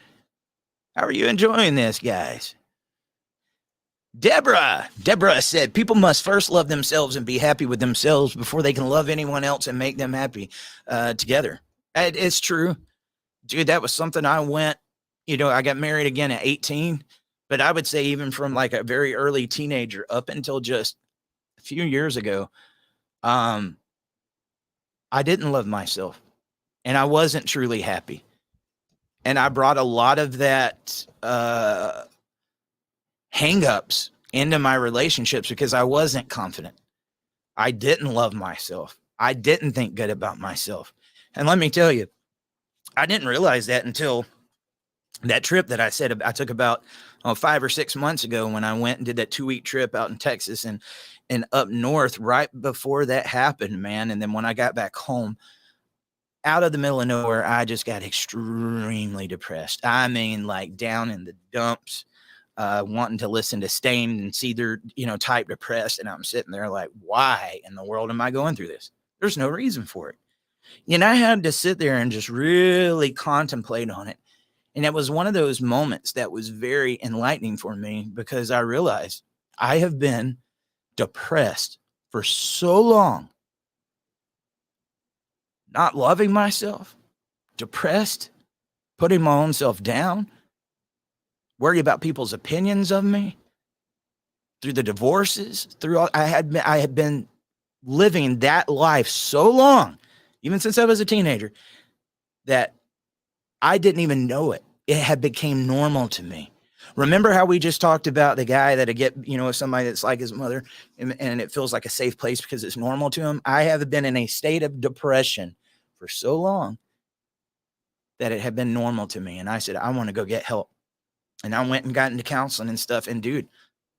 How are you enjoying this, guys? Deborah said, people must first love themselves and be happy with themselves before they can love anyone else and make them happy together. It's true. Dude, that was something I went, I got married again at 18, but I would say even from like a very early teenager up until just a few years ago, I didn't love myself and I wasn't truly happy. And I brought a lot of that hang-ups into my relationships because I wasn't confident. I didn't love myself. I didn't think good about myself. And let me tell you, I didn't realize that until that trip that I said I took about 5 or 6 months ago when I went and did that 2-week trip out in Texas and up north right before that happened, man. And then when I got back home, out of the middle of nowhere, I just got extremely depressed. I mean, like down in the dumps, wanting to listen to Stained and see their, type depressed. And I'm sitting there like, why in the world am I going through this? There's no reason for it. I had to sit there and just really contemplate on it. And it was one of those moments that was very enlightening for me because I realized I have been depressed for so long, not loving myself, depressed, putting my own self down, worry about people's opinions of me, through the divorces, through all, I had been living that life so long, even since I was a teenager, that I didn't even know it. It had became normal to me. Remember how we just talked about the guy that'd get, somebody that's like his mother and it feels like a safe place because it's normal to him. I have been in a state of depression for so long that it had been normal to me. And I said, I want to go get help. And I went and got into counseling and stuff. And dude,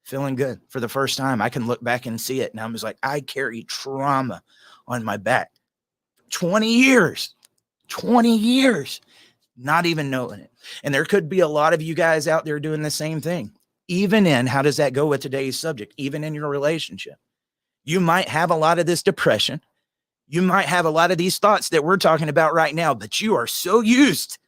feeling good for the first time. I can look back and see it. And I was like, I carry trauma on my back. 20 years, not even knowing it. And there could be a lot of you guys out there doing the same thing. Even in, how does that go with today's subject? Even in your relationship, you might have a lot of this depression. You might have a lot of these thoughts that we're talking about right now, but you are so used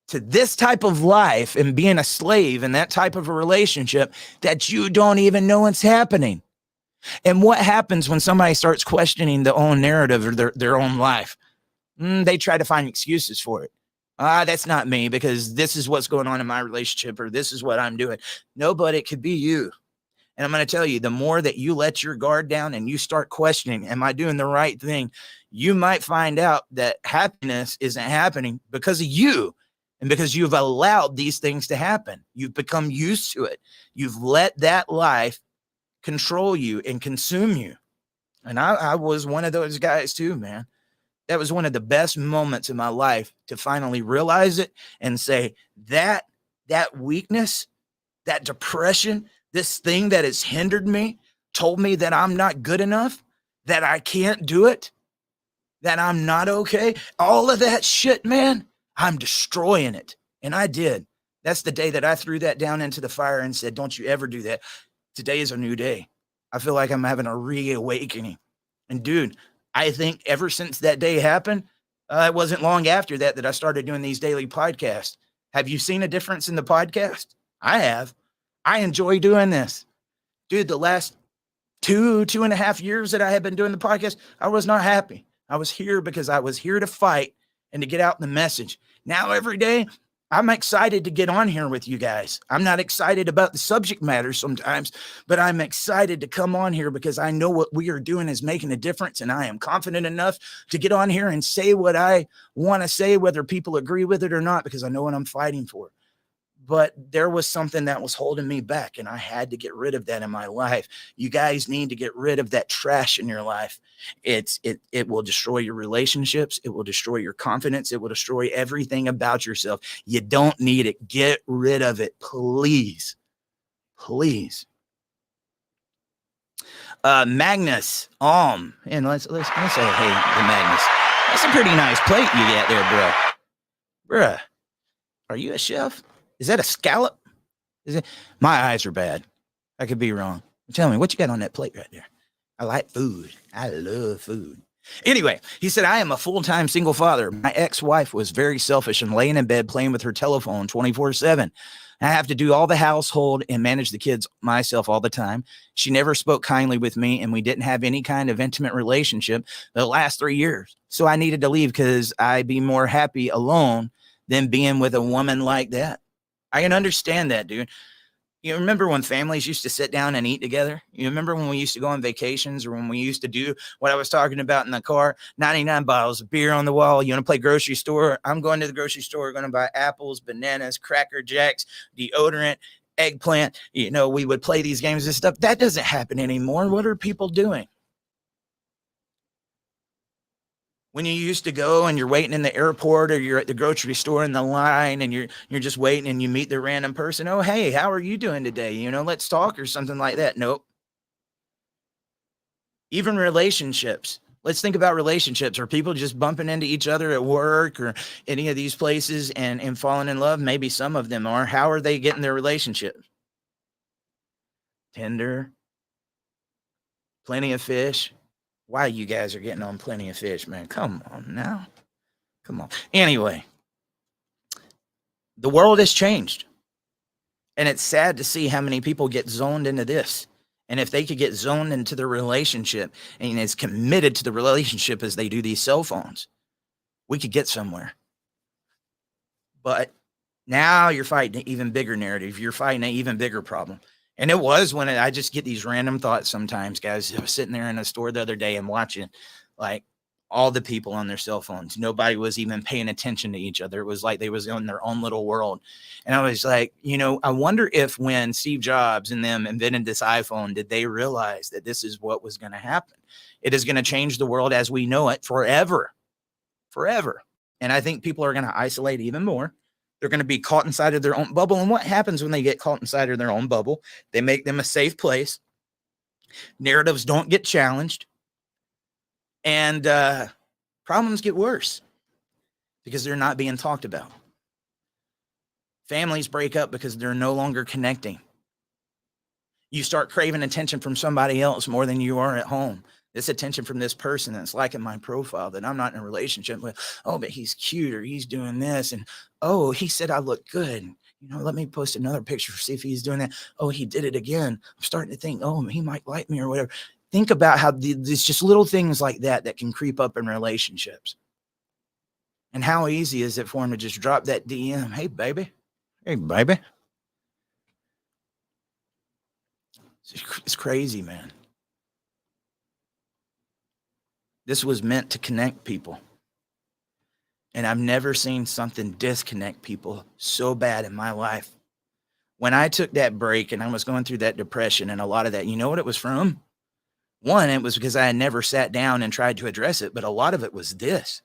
to this type of life and being a slave in that type of a relationship that you don't even know what's happening. And what happens when somebody starts questioning their own narrative or their own life? They try to find excuses for it. That's not me because this is what's going on in my relationship or this is what I'm doing. No, but it could be you. And I'm going to tell you, the more that you let your guard down and you start questioning, am I doing the right thing? You might find out that happiness isn't happening because of you and because you've allowed these things to happen. You've become used to it. You've let that life control you and consume you. And I was one of those guys too, man. That was one of the best moments in my life to finally realize it and say that weakness, that depression, this thing that has hindered me, told me that I'm not good enough, that I can't do it, that I'm not okay. All of that shit, man, I'm destroying it. And I did. That's the day that I threw that down into the fire and said, don't you ever do that. Today is a new day. I feel like I'm having a reawakening. And dude, I think ever since that day happened, it wasn't long after that I started doing these daily podcasts. Have you seen a difference in the podcast? I have. I enjoy doing this. Dude, the last 2.5 years that I had been doing the podcast, I was not happy. I was here because I was here to fight and to get out the message. Now every day, I'm excited to get on here with you guys. I'm not excited about the subject matter sometimes, but I'm excited to come on here because I know what we are doing is making a difference. And I am confident enough to get on here and say what I want to say, whether people agree with it or not, because I know what I'm fighting for. But there was something that was holding me back and I had to get rid of that in my life. You guys need to get rid of that trash in your life. It will destroy your relationships. It will destroy your confidence. It will destroy everything about yourself. You don't need it. Get rid of it, please. Please. Magnus, and let's say hey to Magnus. That's a pretty nice plate you got there, bro. Are you a chef? Is that a scallop? Is it? My eyes are bad. I could be wrong. Tell me, what you got on that plate right there? I like food. I love food. Anyway, he said, I am a full-time single father. My ex-wife was very selfish and laying in bed playing with her telephone 24/7. I have to do all the household and manage the kids myself all the time. She never spoke kindly with me, and we didn't have any kind of intimate relationship the last 3 years. So I needed to leave because I'd be more happy alone than being with a woman like that. I can understand that, dude. You remember when families used to sit down and eat together? You remember when we used to go on vacations, or when we used to do what I was talking about in the car? 99 bottles of beer on the wall. You want to play grocery store? I'm going to the grocery store, going to buy apples, bananas, Cracker Jacks, deodorant, eggplant. We would play these games and stuff. That doesn't happen anymore. What are people doing? When you used to go and you're waiting in the airport, or you're at the grocery store in the line, and you're just waiting, and you meet the random person. Oh, hey, how are you doing today? Let's talk, or something like that. Nope. Even relationships. Let's think about relationships. Are people just bumping into each other at work or any of these places and falling in love? Maybe some of them are. How are they getting their relationship? Tinder, Plenty of Fish. Why you guys are getting on Plenty of Fish, man? Come on now. Come on. Anyway, the world has changed. And it's sad to see how many people get zoned into this. And if they could get zoned into the relationship and as committed to the relationship as they do these cell phones, we could get somewhere. But now you're fighting an even bigger narrative. You're fighting an even bigger problem. And it was when I just get these random thoughts sometimes, guys. I was sitting there in a store the other day and watching like all the people on their cell phones. Nobody was even paying attention to each other. It was like they was in their own little world. And I was like, I wonder if when Steve Jobs and them invented this iPhone, did they realize that this is what was going to happen? It is going to change the world as we know it forever. Forever. And I think people are going to isolate even more. They're going to be caught inside of their own bubble. And what happens when they get caught inside of their own bubble? They make them a safe place. Narratives don't get challenged. And problems get worse because they're not being talked about. Families break up because they're no longer connecting. You start craving attention from somebody else more than you are at home. This attention from this person that's liking my profile that I'm not in a relationship with. Oh, but he's cute, or he's doing this. And, oh, he said I look good. Let me post another picture, see if he's doing that. Oh, he did it again. I'm starting to think, oh, he might like me or whatever. Think about how there's just little things like that can creep up in relationships. And how easy is it for him to just drop that DM? Hey, baby. Hey, baby. It's crazy, man. This was meant to connect people. And I've never seen something disconnect people so bad in my life. When I took that break and I was going through that depression and a lot of that, you know what it was from? One, it was because I had never sat down and tried to address it, but a lot of it was this.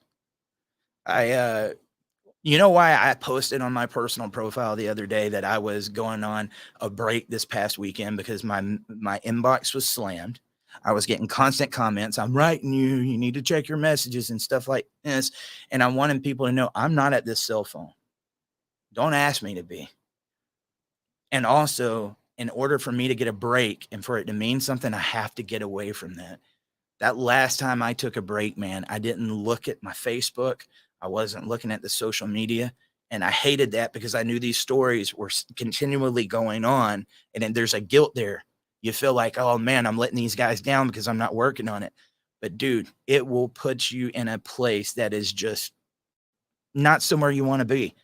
You know why I posted on my personal profile the other day that I was going on a break this past weekend? Because my inbox was slammed. I was getting constant comments. I'm writing you. You need to check your messages and stuff like this. And I wanted people to know I'm not at this cell phone. Don't ask me to be. And also, in order for me to get a break and for it to mean something, I have to get away from that. That last time I took a break, man, I didn't look at my Facebook. I wasn't looking at the social media. And I hated that because I knew these stories were continually going on. And then there's a guilt there. You feel like, oh, man, I'm letting these guys down because I'm not working on it. But, dude, it will put you in a place that is just not somewhere you want to be.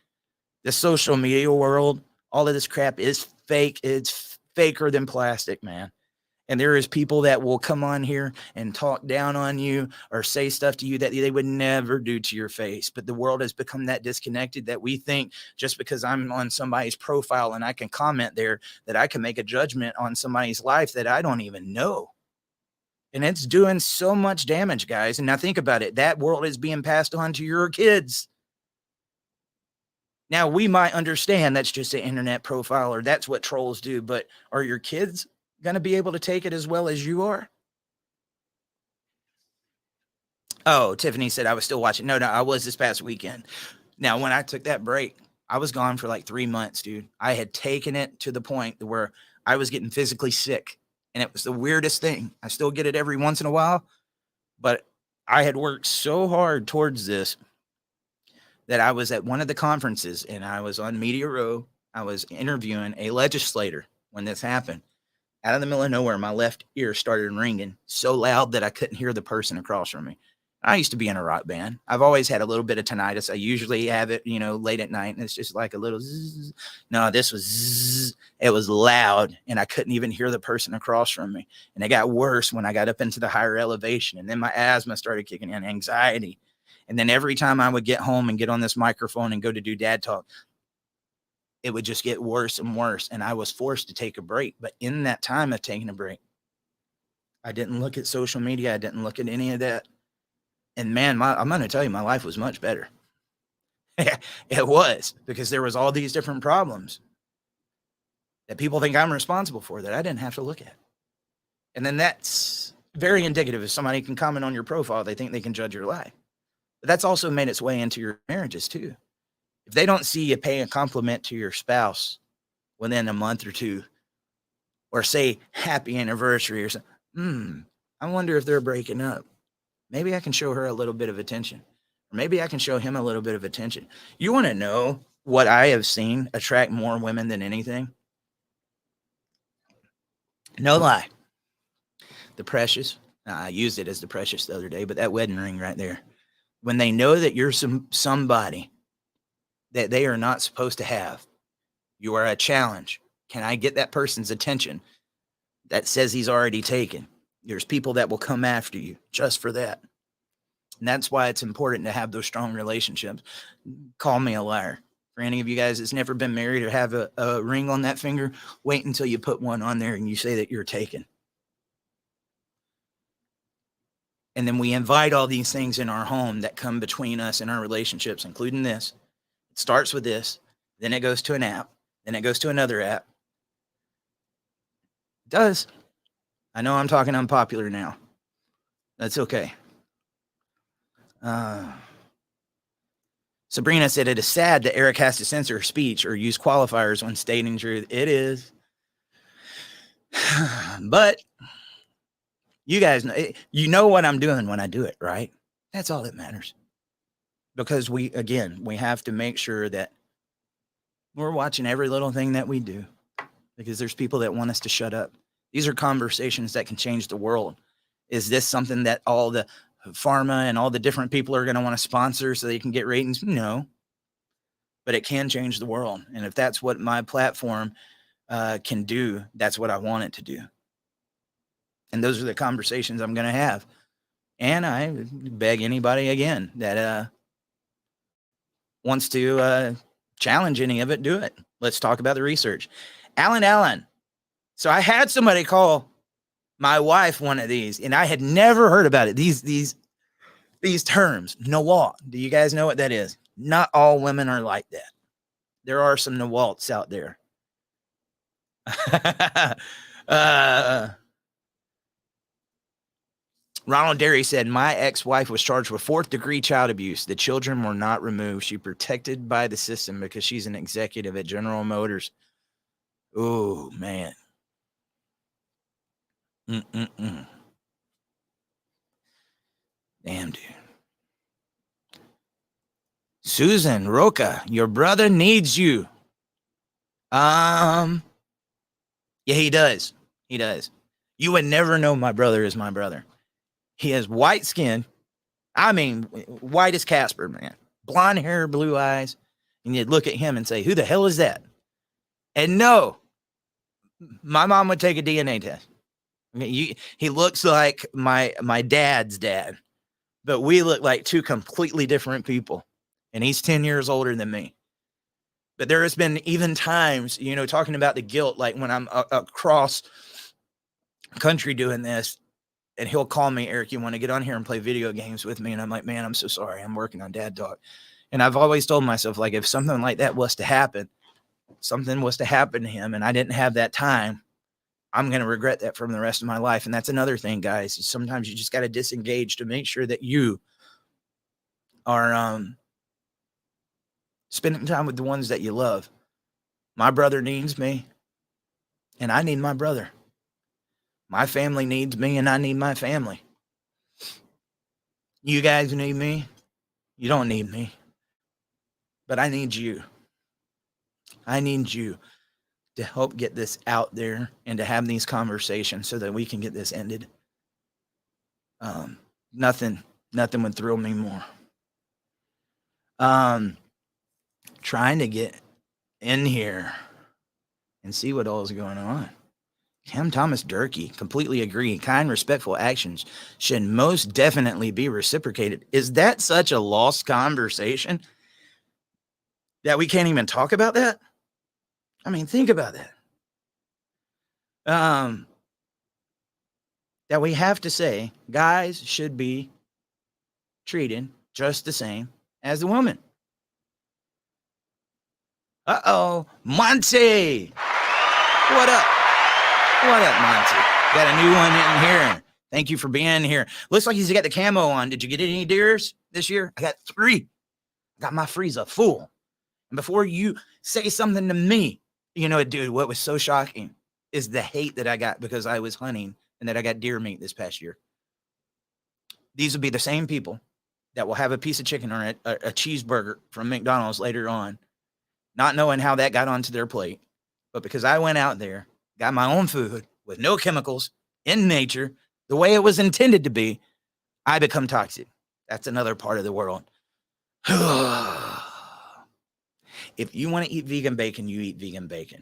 The social media world, all of this crap is fake. It's faker than plastic, man. And there is people that will come on here and talk down on you or say stuff to you that they would never do to your face. But the world has become that disconnected that we think just because I'm on somebody's profile and I can comment there that I can make a judgment on somebody's life that I don't even know. And it's doing so much damage, guys. And now think about it. That world is being passed on to your kids. Now, we might understand that's just an internet profile or that's what trolls do, but are your kids going to be able to take it as well as you are? Oh, Tiffany said I was still watching. No, I was this past weekend. Now, when I took that break, I was gone for like 3 months, dude. I had taken it to the point where I was getting physically sick, and it was the weirdest thing. I still get it every once in a while, but I had worked so hard towards this that I was at one of the conferences and I was on Media Row. I was interviewing a legislator when this happened. Out of the middle of nowhere, my left ear started ringing so loud that I couldn't hear the person across from me. I used to be in a rock band. I've always had a little bit of tinnitus. I usually have it, late at night, and it's just like a little zzz. No, this was zzz. It was loud, and I couldn't even hear the person across from me. And it got worse when I got up into the higher elevation, and then my asthma started kicking in, anxiety. And then every time I would get home and get on this microphone and go to do dad talk, it would just get worse and worse. And I was forced to take a break. But in that time of taking a break, I didn't look at social media. I didn't look at any of that. And man, I'm going to tell you, my life was much better. It was, because there was all these different problems that people think I'm responsible for that I didn't have to look at. And then that's very indicative. If somebody can comment on your profile, they think they can judge your life. But that's also made its way into your marriages too. If they don't see you pay a compliment to your spouse within a month or two, or say happy anniversary or something, I wonder if they're breaking up. Maybe I can show her a little bit of attention. Or maybe I can show him a little bit of attention. You want to know what I have seen attract more women than anything? No lie. The precious. I used it as the precious the other day, but that wedding ring right there. When they know that you're somebody that they are not supposed to have, you are a challenge. Can I get that person's attention? That says he's already taken. There's people that will come after you just for that. And that's why it's important to have those strong relationships. Call me a liar. For any of you guys that's never been married or have a ring on that finger, wait until you put one on there and you say that you're taken. And then we invite all these things in our home that come between us and our relationships, including this. It starts with this, then it goes to an app, then it goes to another app. It does. I know I'm talking unpopular now. That's okay. Sabrina said, it is sad that Eric has to censor speech or use qualifiers when stating truth. It is. But you guys know what I'm doing when I do it, right? That's all that matters. Because we have to make sure that we're watching every little thing that we do, because there's people that want us to shut up. These are conversations that can change the world. Is this something that all the pharma and all the different people are going to want to sponsor so they can get ratings? No, but it can change the world. And if that's what my platform can do, that's what I want it to do. And those are the conversations I'm going to have. And I beg anybody again that wants to challenge any of it, do it. Let's talk about the research. Alan. So I had somebody call my wife one of these, and I had never heard about it. These terms, Nawalt. Do you guys know what that is? Not all women are like that. There are some Nawalts out there. Ronald Derry said, my ex-wife was charged with 4th-degree child abuse. The children were not removed. She protected by the system because she's an executive at General Motors. Oh, man. Damn, dude. Susan Roca, your brother needs you. Yeah, he does. He does. You would never know my brother is my brother. He has white skin. I mean, white as Casper, man. Blonde hair, blue eyes. And you'd look at him and say, who the hell is that? And no, my mom would take a DNA test. He looks like my dad's dad, but we look like two completely different people. And he's 10 years older than me. But there has been even times, talking about the guilt, like when I'm across country doing this, and he'll call me, Eric, you want to get on here and play video games with me? And I'm like, man, I'm so sorry. I'm working on dad talk. And I've always told myself, like, if something like that was to happen, something was to happen to him, and I didn't have that time, I'm going to regret that from the rest of my life. And that's another thing, guys. Sometimes you just got to disengage to make sure that you are spending time with the ones that you love. My brother needs me, and I need my brother. My family needs me, and I need my family. You guys need me. You don't need me. But I need you. I need you to help get this out there and to have these conversations so that we can get this ended. Nothing would thrill me more. Trying to get in here and see what all is going on. Cam Thomas Durkee, completely agree. Kind, respectful actions should most definitely be reciprocated. Is that such a lost conversation that we can't even talk about that? I mean, think about that. That we have to say guys should be treated just the same as the woman. Uh-oh, Monty. What up? What up, Monty? Got a new one in here. Thank you for being here. Looks like he's got the camo on. Did you get any deers this year? I got 3. Got my freezer full. And before you say something to me, you know, dude, what was so shocking is the hate that I got because I was hunting and that I got deer meat this past year. These will be the same people that will have a piece of chicken or a cheeseburger from McDonald's later on, not knowing how that got onto their plate. But because I went out there, got my own food with no chemicals in nature, the way it was intended to be, I become toxic. That's another part of the world. If you want to eat vegan bacon, you eat vegan bacon.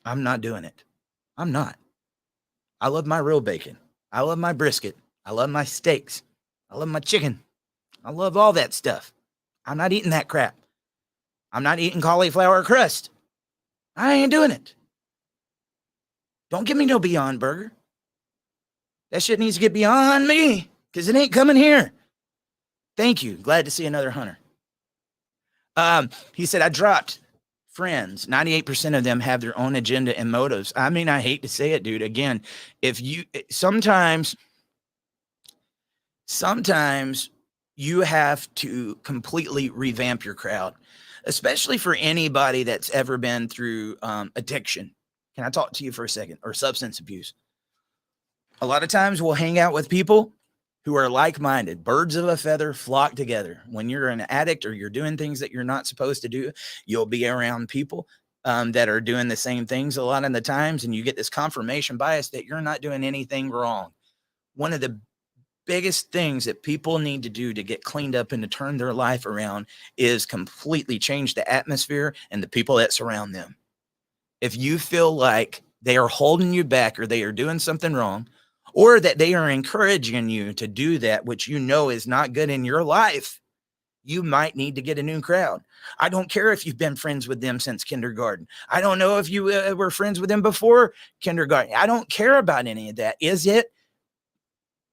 I'm not doing it. I'm not. I love my real bacon. I love my brisket. I love my steaks. I love my chicken. I love all that stuff. I'm not eating that crap. I'm not eating cauliflower crust. I ain't doing it. Don't give me no Beyond Burger. That shit needs to get beyond me because it ain't coming here. Thank you. Glad to see another hunter. He said, I dropped friends. 98% of them have their own agenda and motives. I mean, I hate to say it, dude. Again, if you sometimes you have to completely revamp your crowd, especially for anybody that's ever been through addiction. Can I talk to you for a second? Or substance abuse. A lot of times we'll hang out with people who are like-minded. Birds of a feather flock together. When you're an addict or you're doing things that you're not supposed to do, you'll be around people that are doing the same things a lot of the times, and you get this confirmation bias that you're not doing anything wrong. One of the biggest things that people need to do to get cleaned up and to turn their life around is completely change the atmosphere and the people that surround them. If you feel like they are holding you back or they are doing something wrong, or that they are encouraging you to do that, which you know is not good in your life, you might need to get a new crowd. I don't care if you've been friends with them since kindergarten. I don't know if you were friends with them before kindergarten. I don't care about any of that. Is it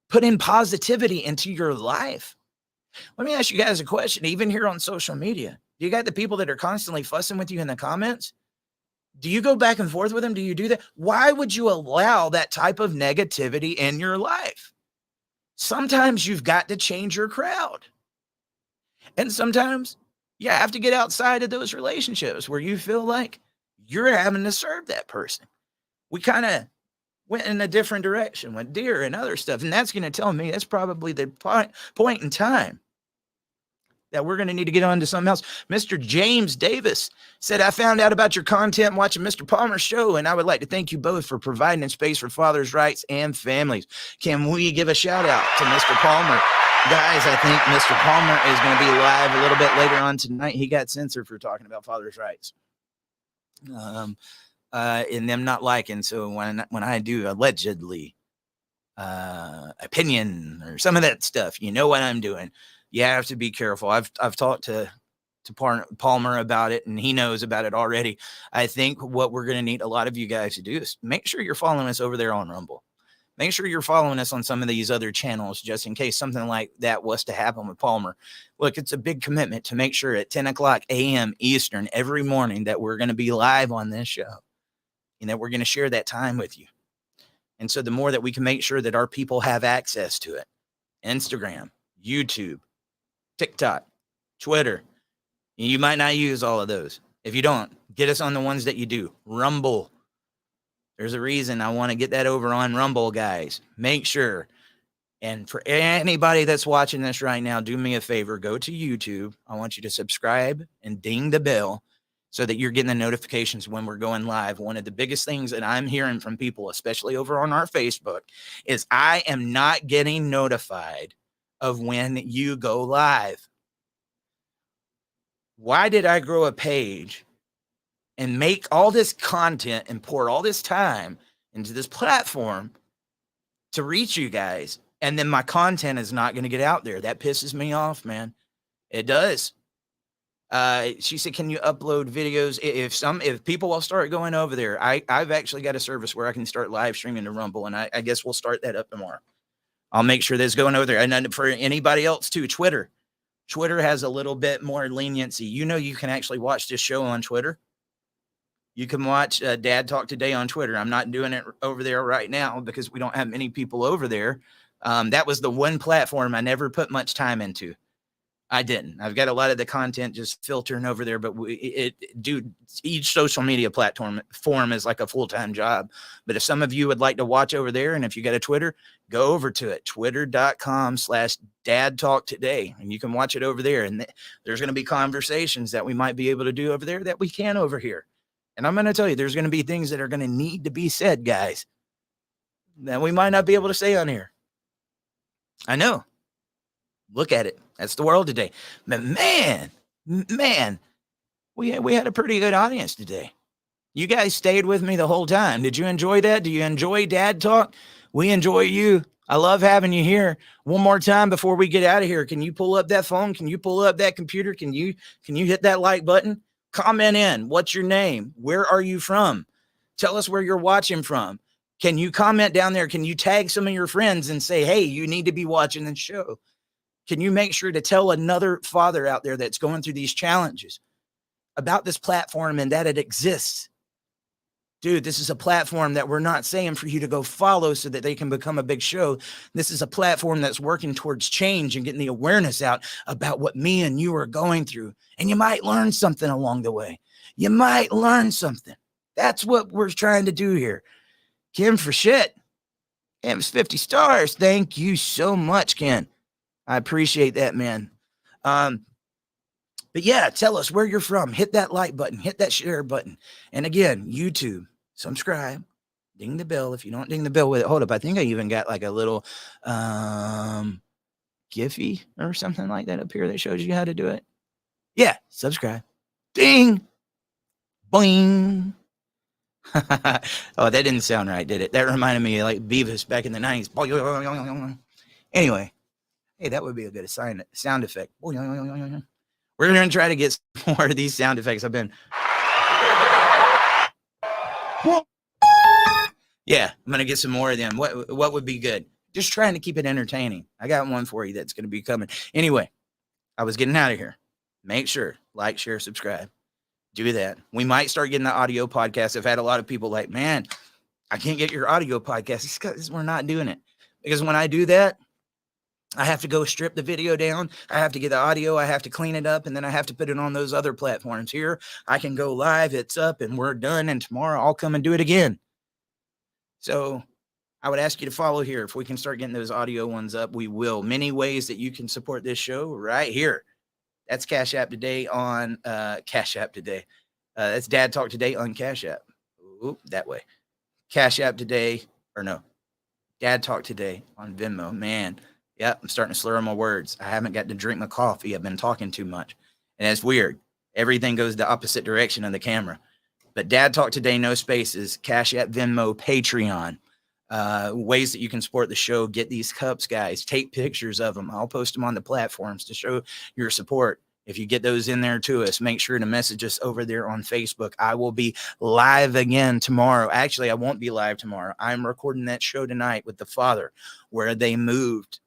putting positivity into your life? Let me ask you guys a question, even here on social media. Do you got the people that are constantly fussing with you in the comments? Do you go back and forth with them? Do you do that? Why would you allow that type of negativity in your life? Sometimes you've got to change your crowd. And sometimes you have to get outside of those relationships where you feel like you're having to serve that person. We kind of went in a different direction with deer and other stuff. And that's going to tell me that's probably the point in time that we're going to need to get on to something else. Mr. James Davis said, I found out about your content watching Mr. Palmer's show, and I would like to thank you both for providing a space for fathers' rights and families. Can we give a shout out to Mr. Palmer? Guys, I think Mr. Palmer is going to be live a little bit later on tonight. He got censored for talking about fathers' rights. And them not liking. So when I do allegedly opinion or some of that stuff, you know what I'm doing. You have to be careful. I've talked to Palmer about it, and he knows about it already. I think what we're going to need a lot of you guys to do is make sure you're following us over there on Rumble. Make sure you're following us on some of these other channels, just in case something like that was to happen with Palmer. Look, it's a big commitment to make sure at 10 o'clock a.m. Eastern every morning that we're going to be live on this show and that we're going to share that time with you. And so the more that we can make sure that our people have access to it, Instagram, YouTube, TikTok, Twitter. You might not use all of those. If you don't, get us on the ones that you do. Rumble. There's a reason I want to get that over on Rumble, guys. Make sure And for anybody that's watching this right now, do me a favor, go to YouTube. I want you to subscribe and ding the bell so that you're getting the notifications when we're going live. One of the biggest things that I'm hearing from people, especially over on our Facebook, is I am not getting notified of when you go live. Why did I grow a page and make all this content and pour all this time into this platform to reach you guys, and then my content is not going to get out there? That pisses me off, man. It does. She said, can you upload videos? If people will start going over there, I've actually got a service where I can start live streaming to Rumble, and I guess we'll start that up tomorrow. I'll make sure that's going over there. And then for anybody else too, Twitter has a little bit more leniency. You can actually watch this show on Twitter. You can watch Dad Talk Today on Twitter. I'm not doing it over there right now because we don't have many people over there. That was the one platform I never put much time into. I didn't. I've got a lot of the content just filtering over there, but each social media platform is like a full-time job. But if some of you would like to watch over there, and if you got a Twitter, go over to it, twitter.com/Dad Talk Today, and you can watch it over there. And there's going to be conversations that we might be able to do over there that we can over here. And I'm going to tell you, there's going to be things that are going to need to be said, guys, that we might not be able to say on here. I know. Look at it. That's the world today. But man, we had a pretty good audience today. You guys stayed with me the whole time. Did you enjoy that? Do you enjoy Dad Talk? We enjoy you. I love having you here. One more time before we get out of here. Can you pull up that phone? Can you pull up that computer? Can you hit that like button? Comment in. What's your name? Where are you from? Tell us where you're watching from. Can you comment down there? Can you tag some of your friends and say, hey, you need to be watching this show? Can you make sure to tell another father out there that's going through these challenges about this platform and that it exists? Dude, this is a platform that we're not saying for you to go follow so that they can become a big show. This is a platform that's working towards change and getting the awareness out about what me and you are going through. And you might learn something along the way. You might learn something. That's what we're trying to do here. Ken for shit. It was 50 stars. Thank you so much, Ken. I appreciate that, man. But yeah, tell us where you're from. Hit that like button. Hit that share button. And again, YouTube, subscribe. Ding the bell if you don't ding the bell with it. Hold up. I think I even got like a little Giphy or something like that up here that shows you how to do it. Yeah, subscribe. Ding. Boing. Oh, that didn't sound right, did it? That reminded me of like Beavis back in the 90s. Anyway. Hey, that would be a good sound effect. We're going to try to get more of these sound effects. I've been. Yeah, I'm going to get some more of them. What would be good? Just trying to keep it entertaining. I got one for you that's going to be coming. Anyway, I was getting out of here. Make sure, like, share, subscribe. Do that. We might start getting the audio podcast. I've had a lot of people like, man, I can't get your audio podcast. It's because we're not doing it. Because when I do that, I have to go strip the video down. I have to get the audio. I have to clean it up. And then I have to put it on those other platforms. Here, I can go live. It's up and we're done. And tomorrow I'll come and do it again. So I would ask you to follow here. If we can start getting those audio ones up, we will. Many ways that you can support this show right here. That's Cash App Today on Cash App Today. That's Dad Talk Today on Cash App. Ooh, that way. Cash App Today, or no, Dad Talk Today on Venmo. Man. Yep, I'm starting to slur on my words. I haven't got to drink my coffee. I've been talking too much. And it's weird. Everything goes the opposite direction of the camera. But Dad Talk Today, no spaces, Cash App, Venmo, Patreon. Ways that you can support the show. Get these cups, guys. Take pictures of them. I'll post them on the platforms to show your support. If you get those in there to us, make sure to message us over there on Facebook. I will be live again tomorrow. Actually, I won't be live tomorrow. I'm recording that show tonight with the father where they moved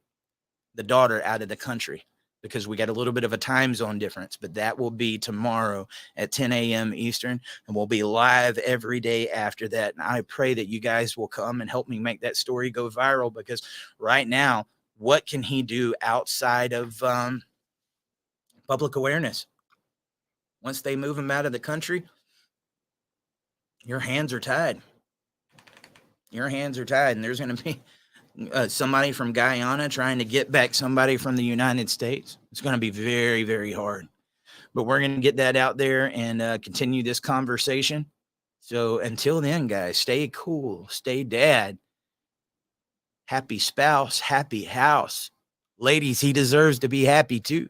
the daughter out of the country because we got a little bit of a time zone difference, but that will be tomorrow at 10 a.m. Eastern, and we'll be live every day after that. And I pray that you guys will come and help me make that story go viral, because right now, what can he do outside of public awareness? Once they move him out of the country, your hands are tied. Your hands are tied, and there's going to be somebody from Guyana trying to get back somebody from the United States. It's going to be very, very hard. But we're going to get that out there and continue this conversation. So until then, guys, stay cool, stay dad. Happy spouse, happy house. Ladies, he deserves to be happy too.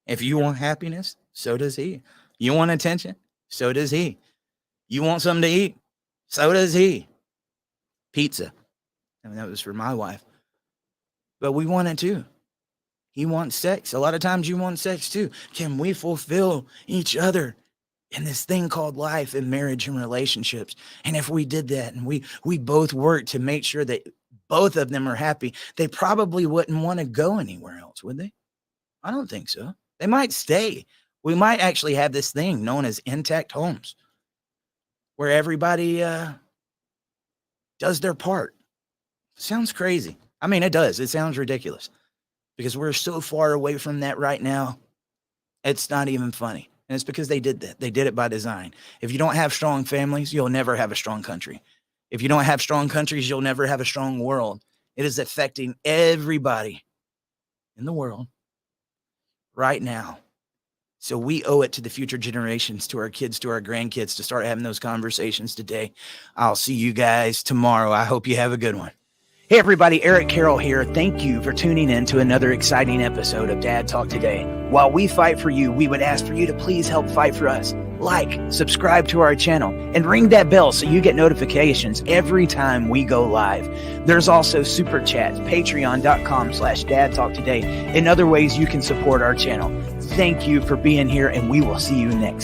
If you want happiness, so does he. You want attention, so does he. You want something to eat, so does he. Pizza. I mean, that was for my wife. But we want it too. He wants sex. A lot of times you want sex too. Can we fulfill each other in this thing called life and marriage and relationships? And if we did that and we both worked to make sure that both of them are happy, they probably wouldn't want to go anywhere else, would they? I don't think so. They might stay. We might actually have this thing known as intact homes where everybody does their part. Sounds crazy. I mean, it does. It sounds ridiculous because we're so far away from that right now. It's not even funny. And it's because they did that. They did it by design. If you don't have strong families, you'll never have a strong country. If you don't have strong countries, you'll never have a strong world. It is affecting everybody in the world right now. So we owe it to the future generations, to our kids, to our grandkids, to start having those conversations today. I'll see you guys tomorrow. I hope you have a good one. Hey everybody, Eric Carroll here. Thank you for tuning in to another exciting episode of Dad Talk Today. While we fight for you, we would ask for you to please help fight for us. Like, subscribe to our channel, and ring that bell so you get notifications every time we go live. There's also super chats, patreon.com/dadtalktoday, and other ways you can support our channel. Thank you for being here, and we will see you next.